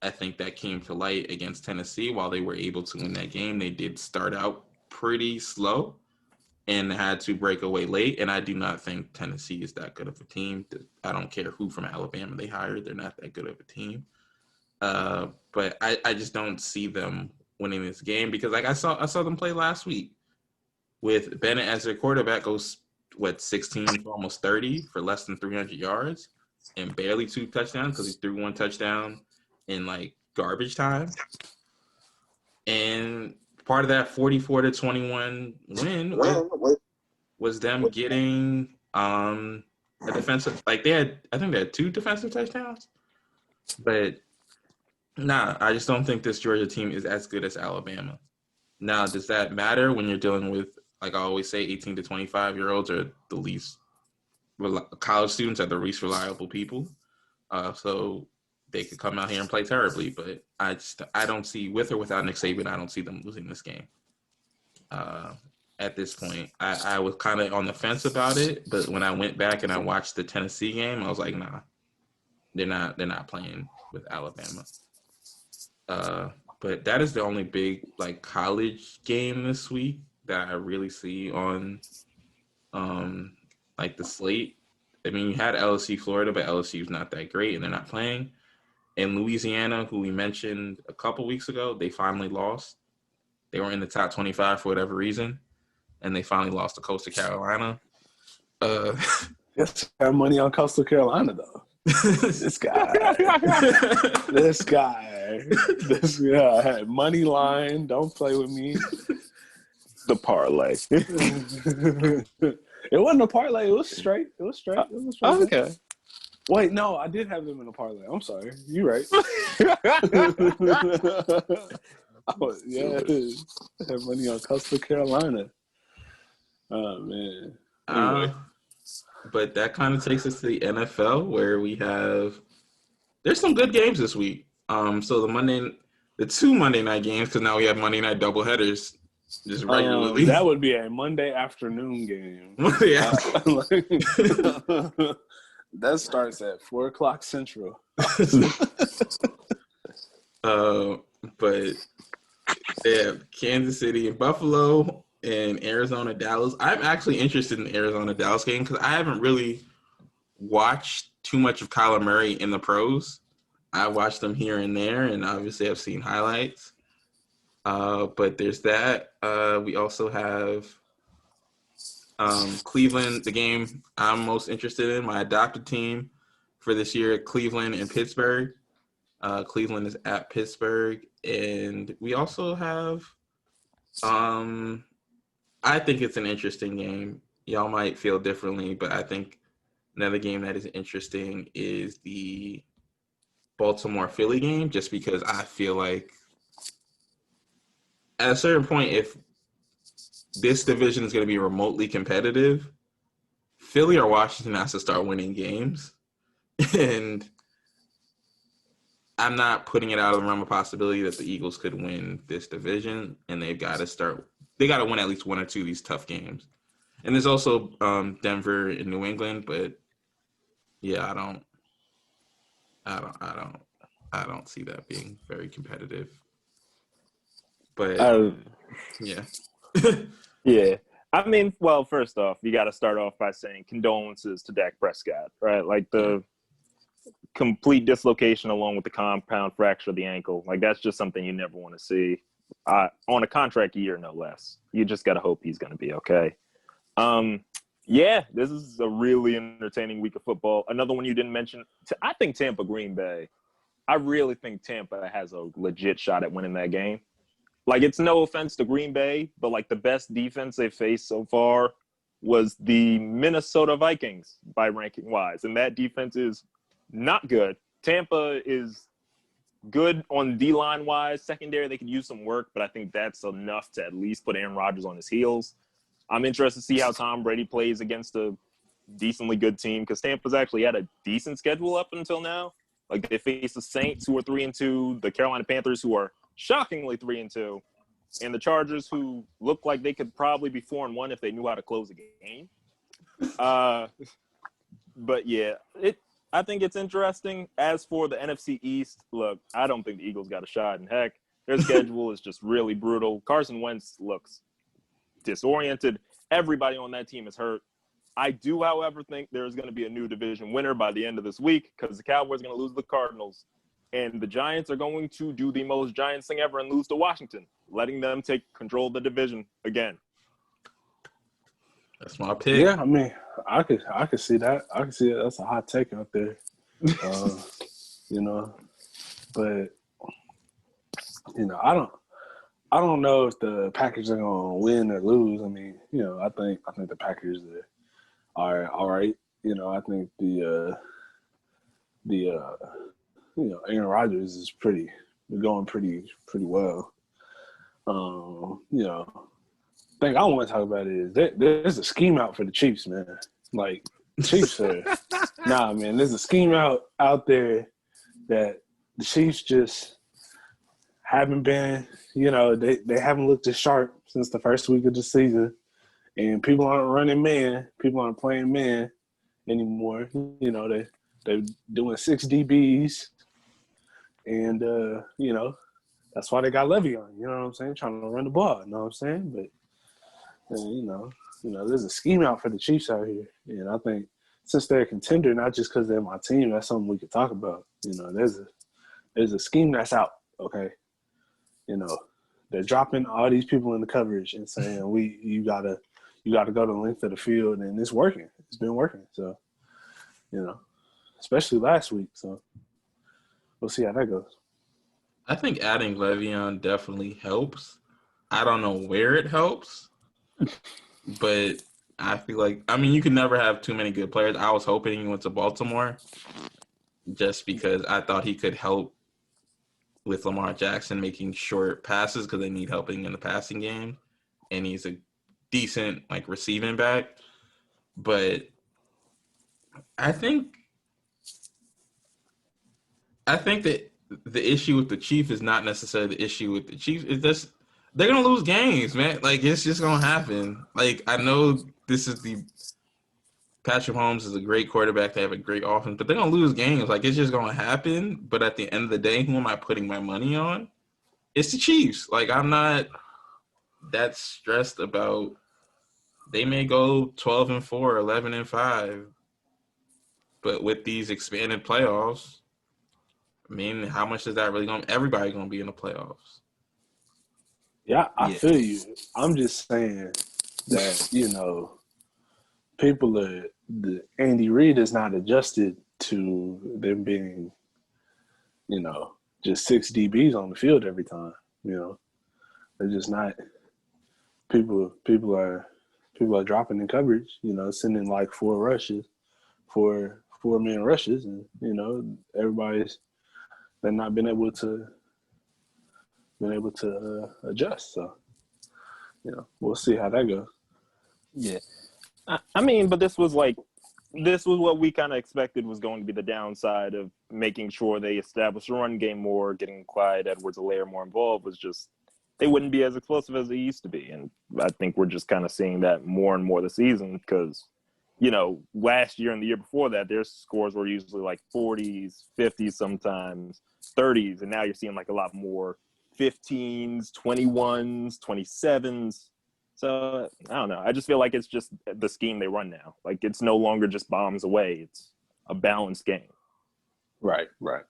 I think that came to light against Tennessee. While they were able to win that game, they did start out pretty slow and had to break away late. And I do not think Tennessee is that good of a team. I don't care who from Alabama they hired. They're not that good of a team. But I just don't see them winning this game because like I saw them play last week with Bennett as their quarterback goes 16 for almost 30 for less than 300 yards and barely 2 touchdowns because he threw 1 touchdown in like garbage time. And part of that 44-21 win was them getting a defensive I think they had 2 defensive touchdowns. But nah, I just don't think this Georgia team is as good as Alabama. Now, does that matter when you're dealing with, like I always say, 18 to 25-year-olds are the least college students are the least reliable people. So they could come out here and play terribly, but I don't see, with or without Nick Saban, I don't see them losing this game. At this point, I was kind of on the fence about it, but when I went back and I watched the Tennessee game, I was like, nah, they're not playing with Alabama. But that is the only big like college game this week that I really see on like the slate. I mean, you had LSU Florida, but LSU's not that great and they're not playing. And Louisiana, who we mentioned a couple weeks ago, they finally lost. They were in the top 25 for whatever reason, and they finally lost to Coastal Carolina. Yes, have money on Coastal Carolina though. This guy had money line. Don't play with me. The parlay. It wasn't a parlay. It was straight. Okay. Wait, no, I did have them in a parlay. I'm sorry. You're right. Yeah, I have money on Coastal Carolina. Oh man. Anyway. But that kind of takes us to the NFL, where there's some good games this week. So the 2 Monday night games, because now we have Monday night doubleheaders just regularly. That would be a Monday afternoon game. Monday that starts at 4:00 Central. But they have Kansas City and Buffalo and Arizona, Dallas. I'm actually interested in the Arizona Dallas game because I haven't really watched too much of Kyler Murray in the pros. I watched them here and there, and obviously I've seen highlights. But there's that. We also have Cleveland, the game I'm most interested in, my adopted team for this year, Cleveland and Pittsburgh. Cleveland is at Pittsburgh. And we also have I think it's an interesting game. Y'all might feel differently, but I think another game that is interesting is the Baltimore-Philly game, just because I feel like at a certain point, if this division is going to be remotely competitive, Philly or Washington has to start winning games. And I'm not putting it out of the realm of possibility that the Eagles could win this division, and they got to win at least 1 or 2 of these tough games. And there's also Denver and New England, but yeah, I don't see that being very competitive. But yeah. Yeah. I mean, well, first off, you got to start off by saying condolences to Dak Prescott, right? Like the complete dislocation along with the compound fracture of the ankle. Like that's just something you never want to see on a contract year, no less. You just got to hope he's going to be okay. Yeah, this is a really entertaining week of football. Another one you didn't mention, I think Tampa Green Bay. I really think Tampa has a legit shot at winning that game. Like, it's no offense to Green Bay, but, like, the best defense they've faced so far was the Minnesota Vikings by ranking-wise, and that defense is not good. Tampa is good on D-line-wise. Secondary, they could use some work, but I think that's enough to at least put Aaron Rodgers on his heels. I'm interested to see how Tom Brady plays against a decently good team because Tampa's actually had a decent schedule up until now. Like they face the Saints, who are 3-2, the Carolina Panthers, who are shockingly 3-2, and the Chargers, who look like they could probably be 4-1 if they knew how to close a game. But yeah, I think it's interesting. As for the NFC East, look, I don't think the Eagles got a shot. And heck, their schedule is just really brutal. Carson Wentz looks disoriented. Everybody on that team is hurt. I do, however, think there's going to be a new division winner by the end of this week because the Cowboys are going to lose to the Cardinals. And the Giants are going to do the most Giants thing ever and lose to Washington, letting them take control of the division again. That's my pick. Yeah, I mean, I could see that. I could see that. That's a hot take out there. You know, but you know, I don't know if the Packers are gonna win or lose. I mean, you know, I think the Packers are all right. You know, I think the you know, Aaron Rodgers is going pretty well. You know, the thing I want to talk about is there's a scheme out for the Chiefs, man. Like Chiefs are man, there's a scheme out there that the Chiefs just haven't been, you know, they haven't looked as sharp since the first week of the season. And people aren't running man. People aren't playing man anymore. You know, they're doing 6 DBs. And, you know, that's why they got Le'Veon, you know what I'm saying? Trying to run the ball, you know what I'm saying? But, you know, there's a scheme out for the Chiefs out here. And I think since they're a contender, not just because they're my team, that's something we could talk about. You know, there's a scheme that's out, okay? You know, they're dropping all these people in the coverage and saying, you gotta go the length of the field, and it's working. It's been working. So, you know, especially last week. So we'll see how that goes. I think adding Le'Veon definitely helps. I don't know where it helps, but I feel like, I mean, you can never have too many good players. I was hoping he went to Baltimore just because I thought he could help with Lamar Jackson making short passes because they need helping in the passing game. And he's a decent, like, receiving back. But I think that the issue with the Chiefs is not necessarily the issue with the Chiefs. It's just they're going to lose games, man. Like, it's just going to happen. Like, I know Patrick Mahomes is a great quarterback. They have a great offense, but they're going to lose games. Like, it's just going to happen. But at the end of the day, who am I putting my money on? It's the Chiefs. Like, I'm not that stressed about they may go 12-4, 11-5. But with these expanded playoffs, I mean, how much is that really going to – everybody going to be in the playoffs. Yeah, I feel you. I'm just saying that, you know, Andy Reid is not adjusted to them being, you know, just 6 DBs on the field every time. You know, they're just not. People are dropping in coverage. You know, sending like 4-man rushes, and you know, they're not been able to adjust. So, you know, we'll see how that goes. Yeah. I mean, but this was what we kind of expected was going to be the downside of making sure they established a run game more, getting Clyde Edwards-Helaire more involved was just they wouldn't be as explosive as they used to be. And I think we're just kind of seeing that more and more this season because, you know, last year and the year before that, their scores were usually like 40s, 50s sometimes, 30s. And now you're seeing like a lot more 15s, 21s, 27s. So, I don't know. I just feel like it's just the scheme they run now. Like, it's no longer just bombs away. It's a balanced game. Right. But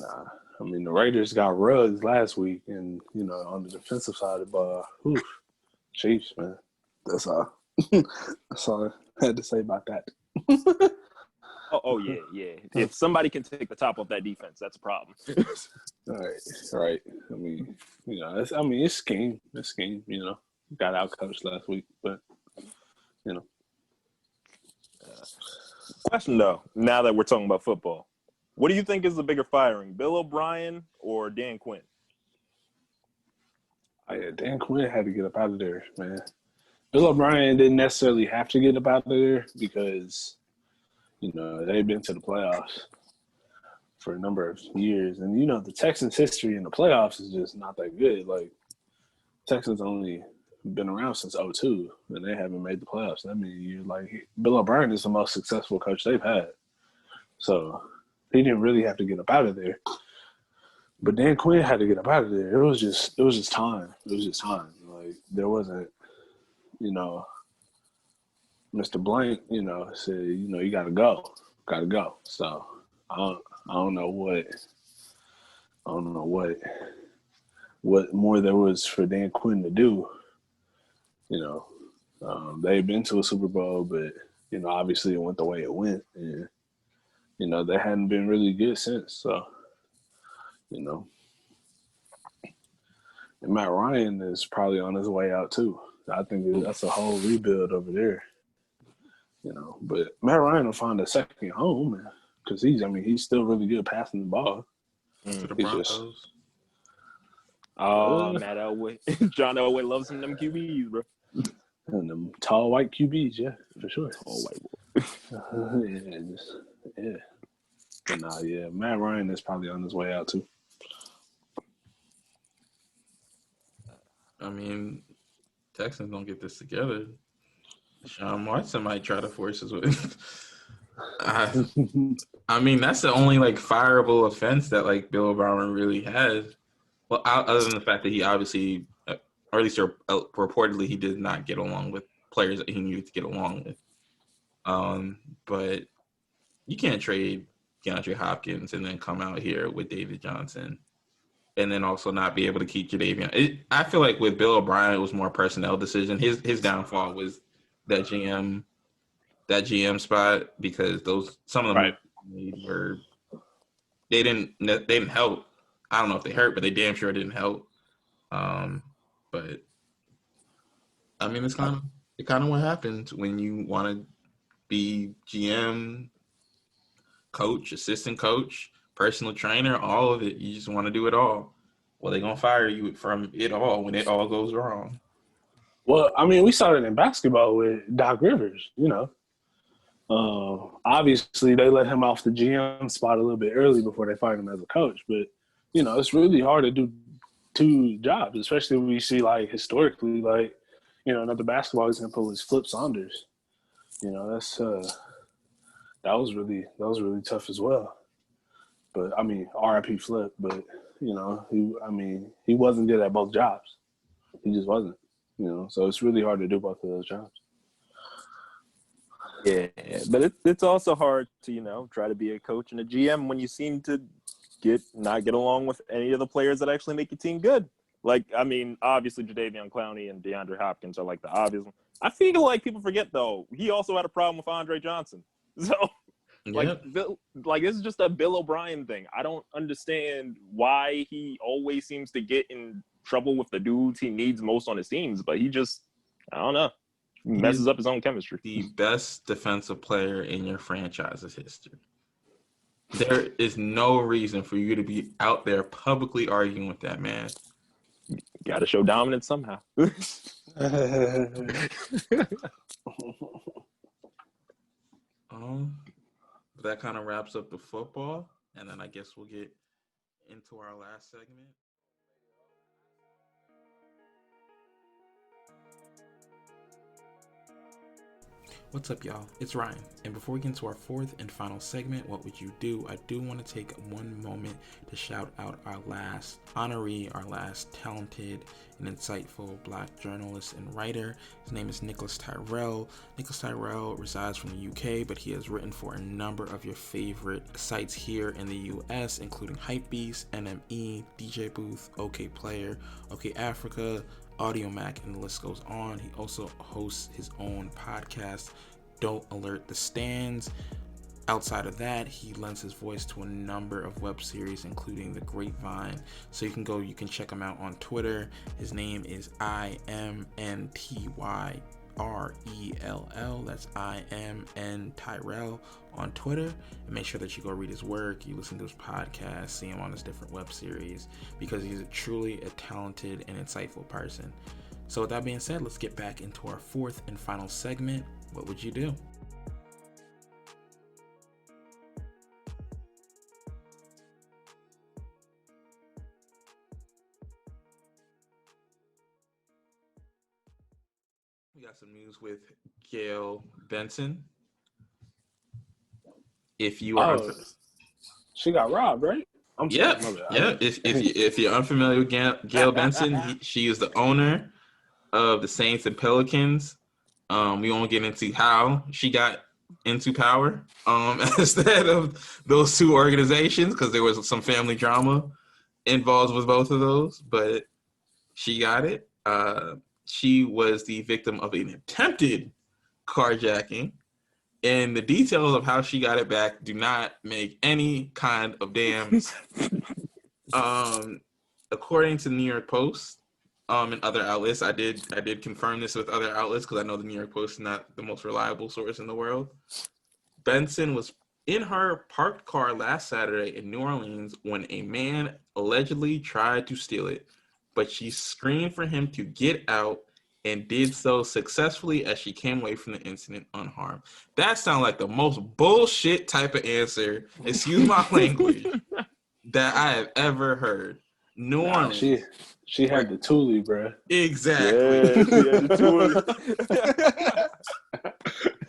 nah, I mean, the Raiders got rugs last week, and, you know, on the defensive side of the ball, Chiefs, man. That's all. That's all I had to say about that. Oh yeah. If somebody can take the top off that defense, that's a problem. Right. I mean, you know, it's scheme. It's scheme, you know. Got out-coached last week, but, you know. Question, though, now that we're talking about football. What do you think is the bigger firing, Bill O'Brien or Dan Quinn? Dan Quinn had to get up out of there, man. Bill O'Brien didn't necessarily have to get up out of there because, they've been to the playoffs for a number of years. And, the Texans' history in the playoffs is just not that good. Like, Texans only been around since '02, and they haven't made the playoffs that many years. Like, Bill O'Brien is the most successful coach they've had. So he didn't really have to get up out of there. But Dan Quinn had to get up out of there. It was just time. It was just time. Like, there wasn't, Mr. Blank, said, you gotta go. Gotta go. So I don't know what more there was for Dan Quinn to do. They've been to a Super Bowl, but obviously it went the way it went, and they hadn't been really good since. So, and Matt Ryan is probably on his way out too. I think that's a whole rebuild over there. But Matt Ryan will find a second home because he's still really good passing the ball. To the Broncos. Matt Elway. John Elway loves them QBs, bro. And them tall white QBs, yeah, for sure. Tall white boy. Yeah. But Matt Ryan is probably on his way out too. I mean, Texans don't get this together. Sean Watson might try to force his way. I mean, that's the only fireable offense that Bill O'Brien really has. Well, other than the fact that he obviously, or at least reportedly, he did not get along with players that he needed to get along with. But you can't trade DeAndre Hopkins and then come out here with David Johnson and then also not be able to keep Jadeveon. I feel like with Bill O'Brien, it was more a personnel decision. His downfall was that GM spot because some of them were they didn't help. I don't know if they hurt, but they damn sure didn't help. But I mean, it's kind of what happens when you want to be GM, coach, assistant coach, personal trainer, all of it. You just want to do it all. Well, they're gonna fire you from it all when it all goes wrong. Well, I mean, we started in basketball with Doc Rivers. Obviously they let him off the GM spot a little bit early before they fired him as a coach, but it's really hard to do two jobs, especially when you see historically, another basketball example is Flip Saunders. That's that was really tough as well. But I mean, RIP Flip, but he wasn't good at both jobs. He just wasn't. So it's really hard to do both of those jobs. Yeah, but it's also hard to try to be a coach and a GM when you seem to not get along with any of the players that actually make your team good. Obviously Jadeveon Clowney and DeAndre Hopkins are the obvious one. I feel like people forget though, he also had a problem with Andre Johnson. So this is just a Bill O'Brien thing. I don't understand why he always seems to get in trouble with the dudes he needs most on his teams, but he just, I don't know, messes up his own chemistry. The best defensive player in your franchise's history. There is no reason for you to be out there publicly arguing with that man. Got to show dominance somehow. That kind of wraps up the football, and then I guess we'll get into our last segment. What's up, y'all? It's Ryan. And before we get into our fourth and final segment, what would you do? I do want to take one moment to shout out our last honoree, our last talented and insightful Black journalist and writer. His name is Nicholas Tyrell. Nicholas Tyrell resides from the UK, but he has written for a number of your favorite sites here in the US, including Hypebeast, NME, DJ Booth, OK Player, OK Africa, Audio Mac, and the list goes on. He also hosts his own podcast, Don't Alert the Stands. Outside of that, he lends his voice to a number of web series, including The Grapevine. So you can check him out on Twitter. His name is IMNTYRELL. That's IMN Tyrell on Twitter. And make sure that you go read his work, you listen to his podcast, see him on his different web series, because he's truly a talented and insightful person. So with that being said, let's get back into our fourth and final segment. What would you do? We got some news with Gayle Benson. If you are, she got robbed, right? Yeah. If you're unfamiliar with Gayle Benson, she is the owner of the Saints and Pelicans. We won't get into how she got into power instead of those two organizations because there was some family drama involved with both of those, but she got it. She was the victim of an attempted carjacking, and the details of how she got it back do not make any kind of damn according to the New York Post and other outlets. I did confirm this with other outlets because I know the New York Post is not the most reliable source in the world. Benson was in her parked car last Saturday in New Orleans when a man allegedly tried to steal it, but she screamed for him to get out and did so successfully as she came away from the incident unharmed. That sounds like the most bullshit type of answer, excuse my language, that I have ever heard. New Orleans. She had the Thule, bro. Exactly. Yeah, she had the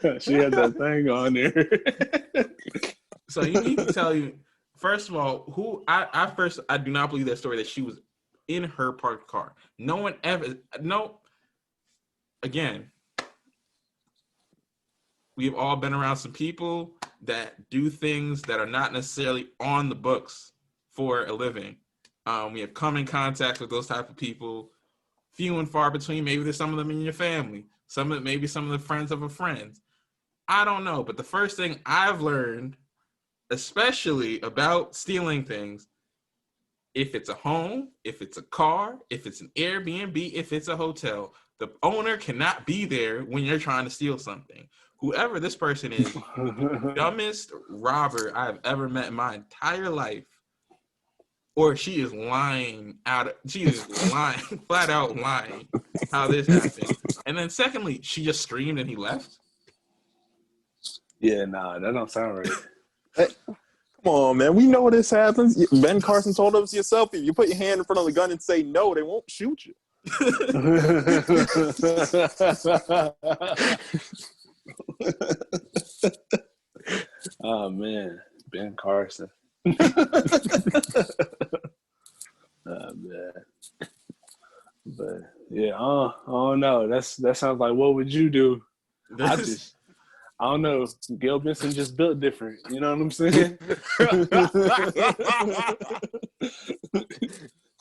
Thule. She had that thing on there. So you need to tell you, first of all, I do not believe that story that she was in her parked car. No one ever, again, we've all been around some people that do things that are not necessarily on the books for a living. We have come in contact with those type of people, few and far between. Maybe there's some of them in your family, maybe some of the friends of a friend. I don't know, but the first thing I've learned, especially about stealing things, if it's a home, if it's a car, if it's an Airbnb, if it's a hotel, the owner cannot be there when you're trying to steal something. Whoever this person is, the dumbest robber I've ever met in my entire life. Or she is lying, flat out lying how this happened. And then secondly, she just screamed and he left. Yeah, nah, that don't sound right. Hey, come on, man. We know this happens. Ben Carson told us yourself, if you put your hand in front of the gun and say no, they won't shoot you. Oh, man. Ben Carson. Oh, man. But yeah, I don't know. That sounds like, what would you do? I don't know. Gayle Benson just built different. You know what I'm saying?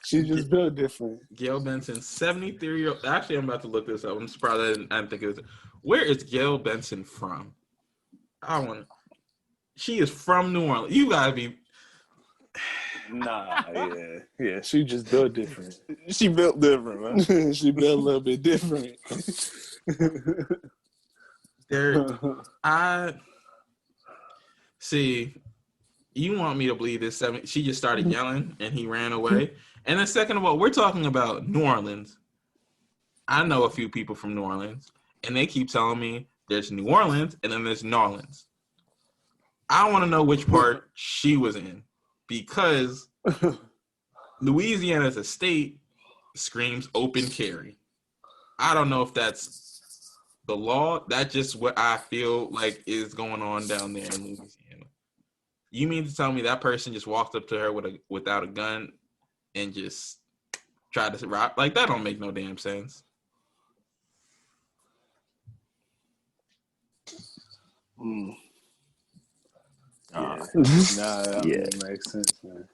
She just built different. Gayle Benson, 73-year-old. Actually, I'm about to look this up. I'm surprised I didn't think it was. Where is Gayle Benson from? She is from New Orleans. You gotta be. Nah, yeah. She just built different. She built different, man. She built a little bit different. I see. You want me to believe this? She just started yelling and he ran away. And then, second of all, we're talking about New Orleans. I know a few people from New Orleans, and they keep telling me there's New Orleans and then there's New Orleans. I want to know which part she was in. Because Louisiana as a state screams open carry. I don't know if that's the law. That's just what I feel like is going on down there in Louisiana. You mean to tell me that person just walked up to her without a gun and just tried to rob? Like, that don't make no damn sense. Yeah. That makes sense, man.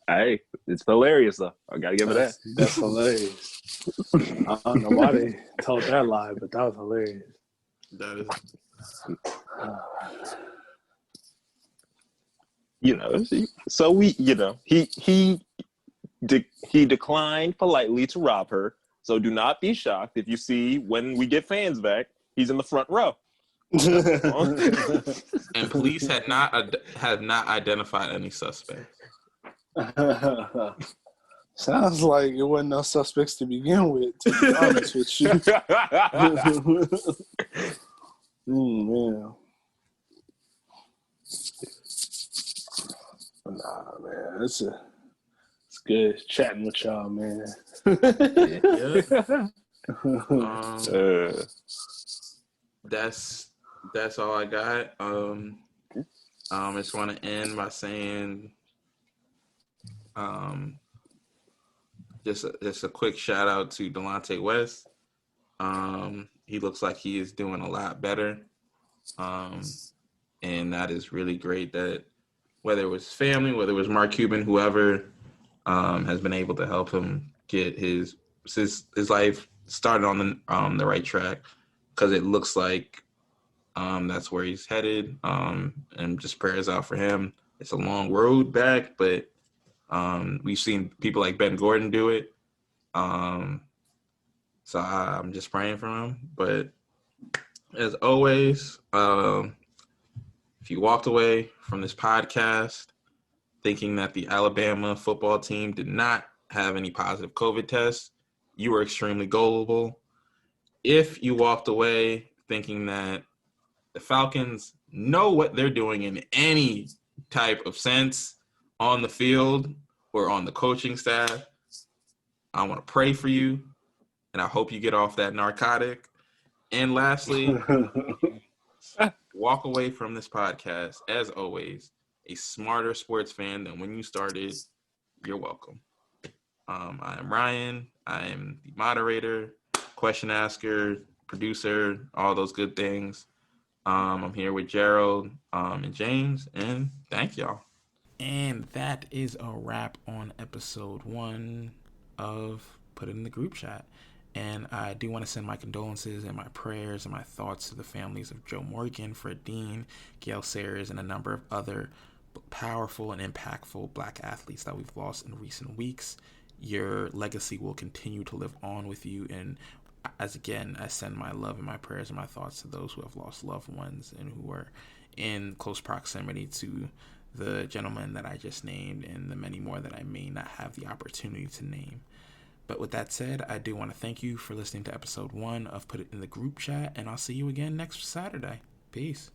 Hey, it's hilarious though. I gotta give it that. That's hilarious. I don't know why they told that lie, but that was hilarious. That is. So he declined politely to rob her. So do not be shocked if you see when we get fans back, he's in the front row. And police have not identified any suspects. Sounds like it wasn't no suspects to begin with, to be honest with you. Man. Nah, man. It's good chatting with y'all, man. That's all I got. I just want to end by saying, just a quick shout out to Delonte West. He looks like he is doing a lot better, and that is really great. That whether it was family, whether it was Mark Cuban, whoever has been able to help him get his life started on the right track, because it looks like that's where he's headed. And just prayers out for him. It's a long road back, but we've seen people like Ben Gordon do it. So I'm just praying for him. But as always, if you walked away from this podcast thinking that the Alabama football team did not have any positive COVID tests, you were extremely gullible. If you walked away thinking that the Falcons know what they're doing in any type of sense on the field or on the coaching staff, I want to pray for you, and I hope you get off that narcotic. And lastly, walk away from this podcast, as always, a smarter sports fan than when you started. You're welcome. I am Ryan. I am the moderator, question asker, producer, all those good things. I'm here with Gerald and James, and thank y'all. And that is a wrap on episode 1 of Put It in the Group Chat. And I do want to send my condolences and my prayers and my thoughts to the families of Joe Morgan, Fred Dean, Gayle Sayers, and a number of other powerful and impactful Black athletes that we've lost in recent weeks. Your legacy will continue to live on with you, and I send my love and my prayers and my thoughts to those who have lost loved ones and who are in close proximity to the gentleman that I just named and the many more that I may not have the opportunity to name. But with that said, I do want to thank you for listening to episode 1 of Put It in the Group Chat, and I'll see you again next Saturday. Peace.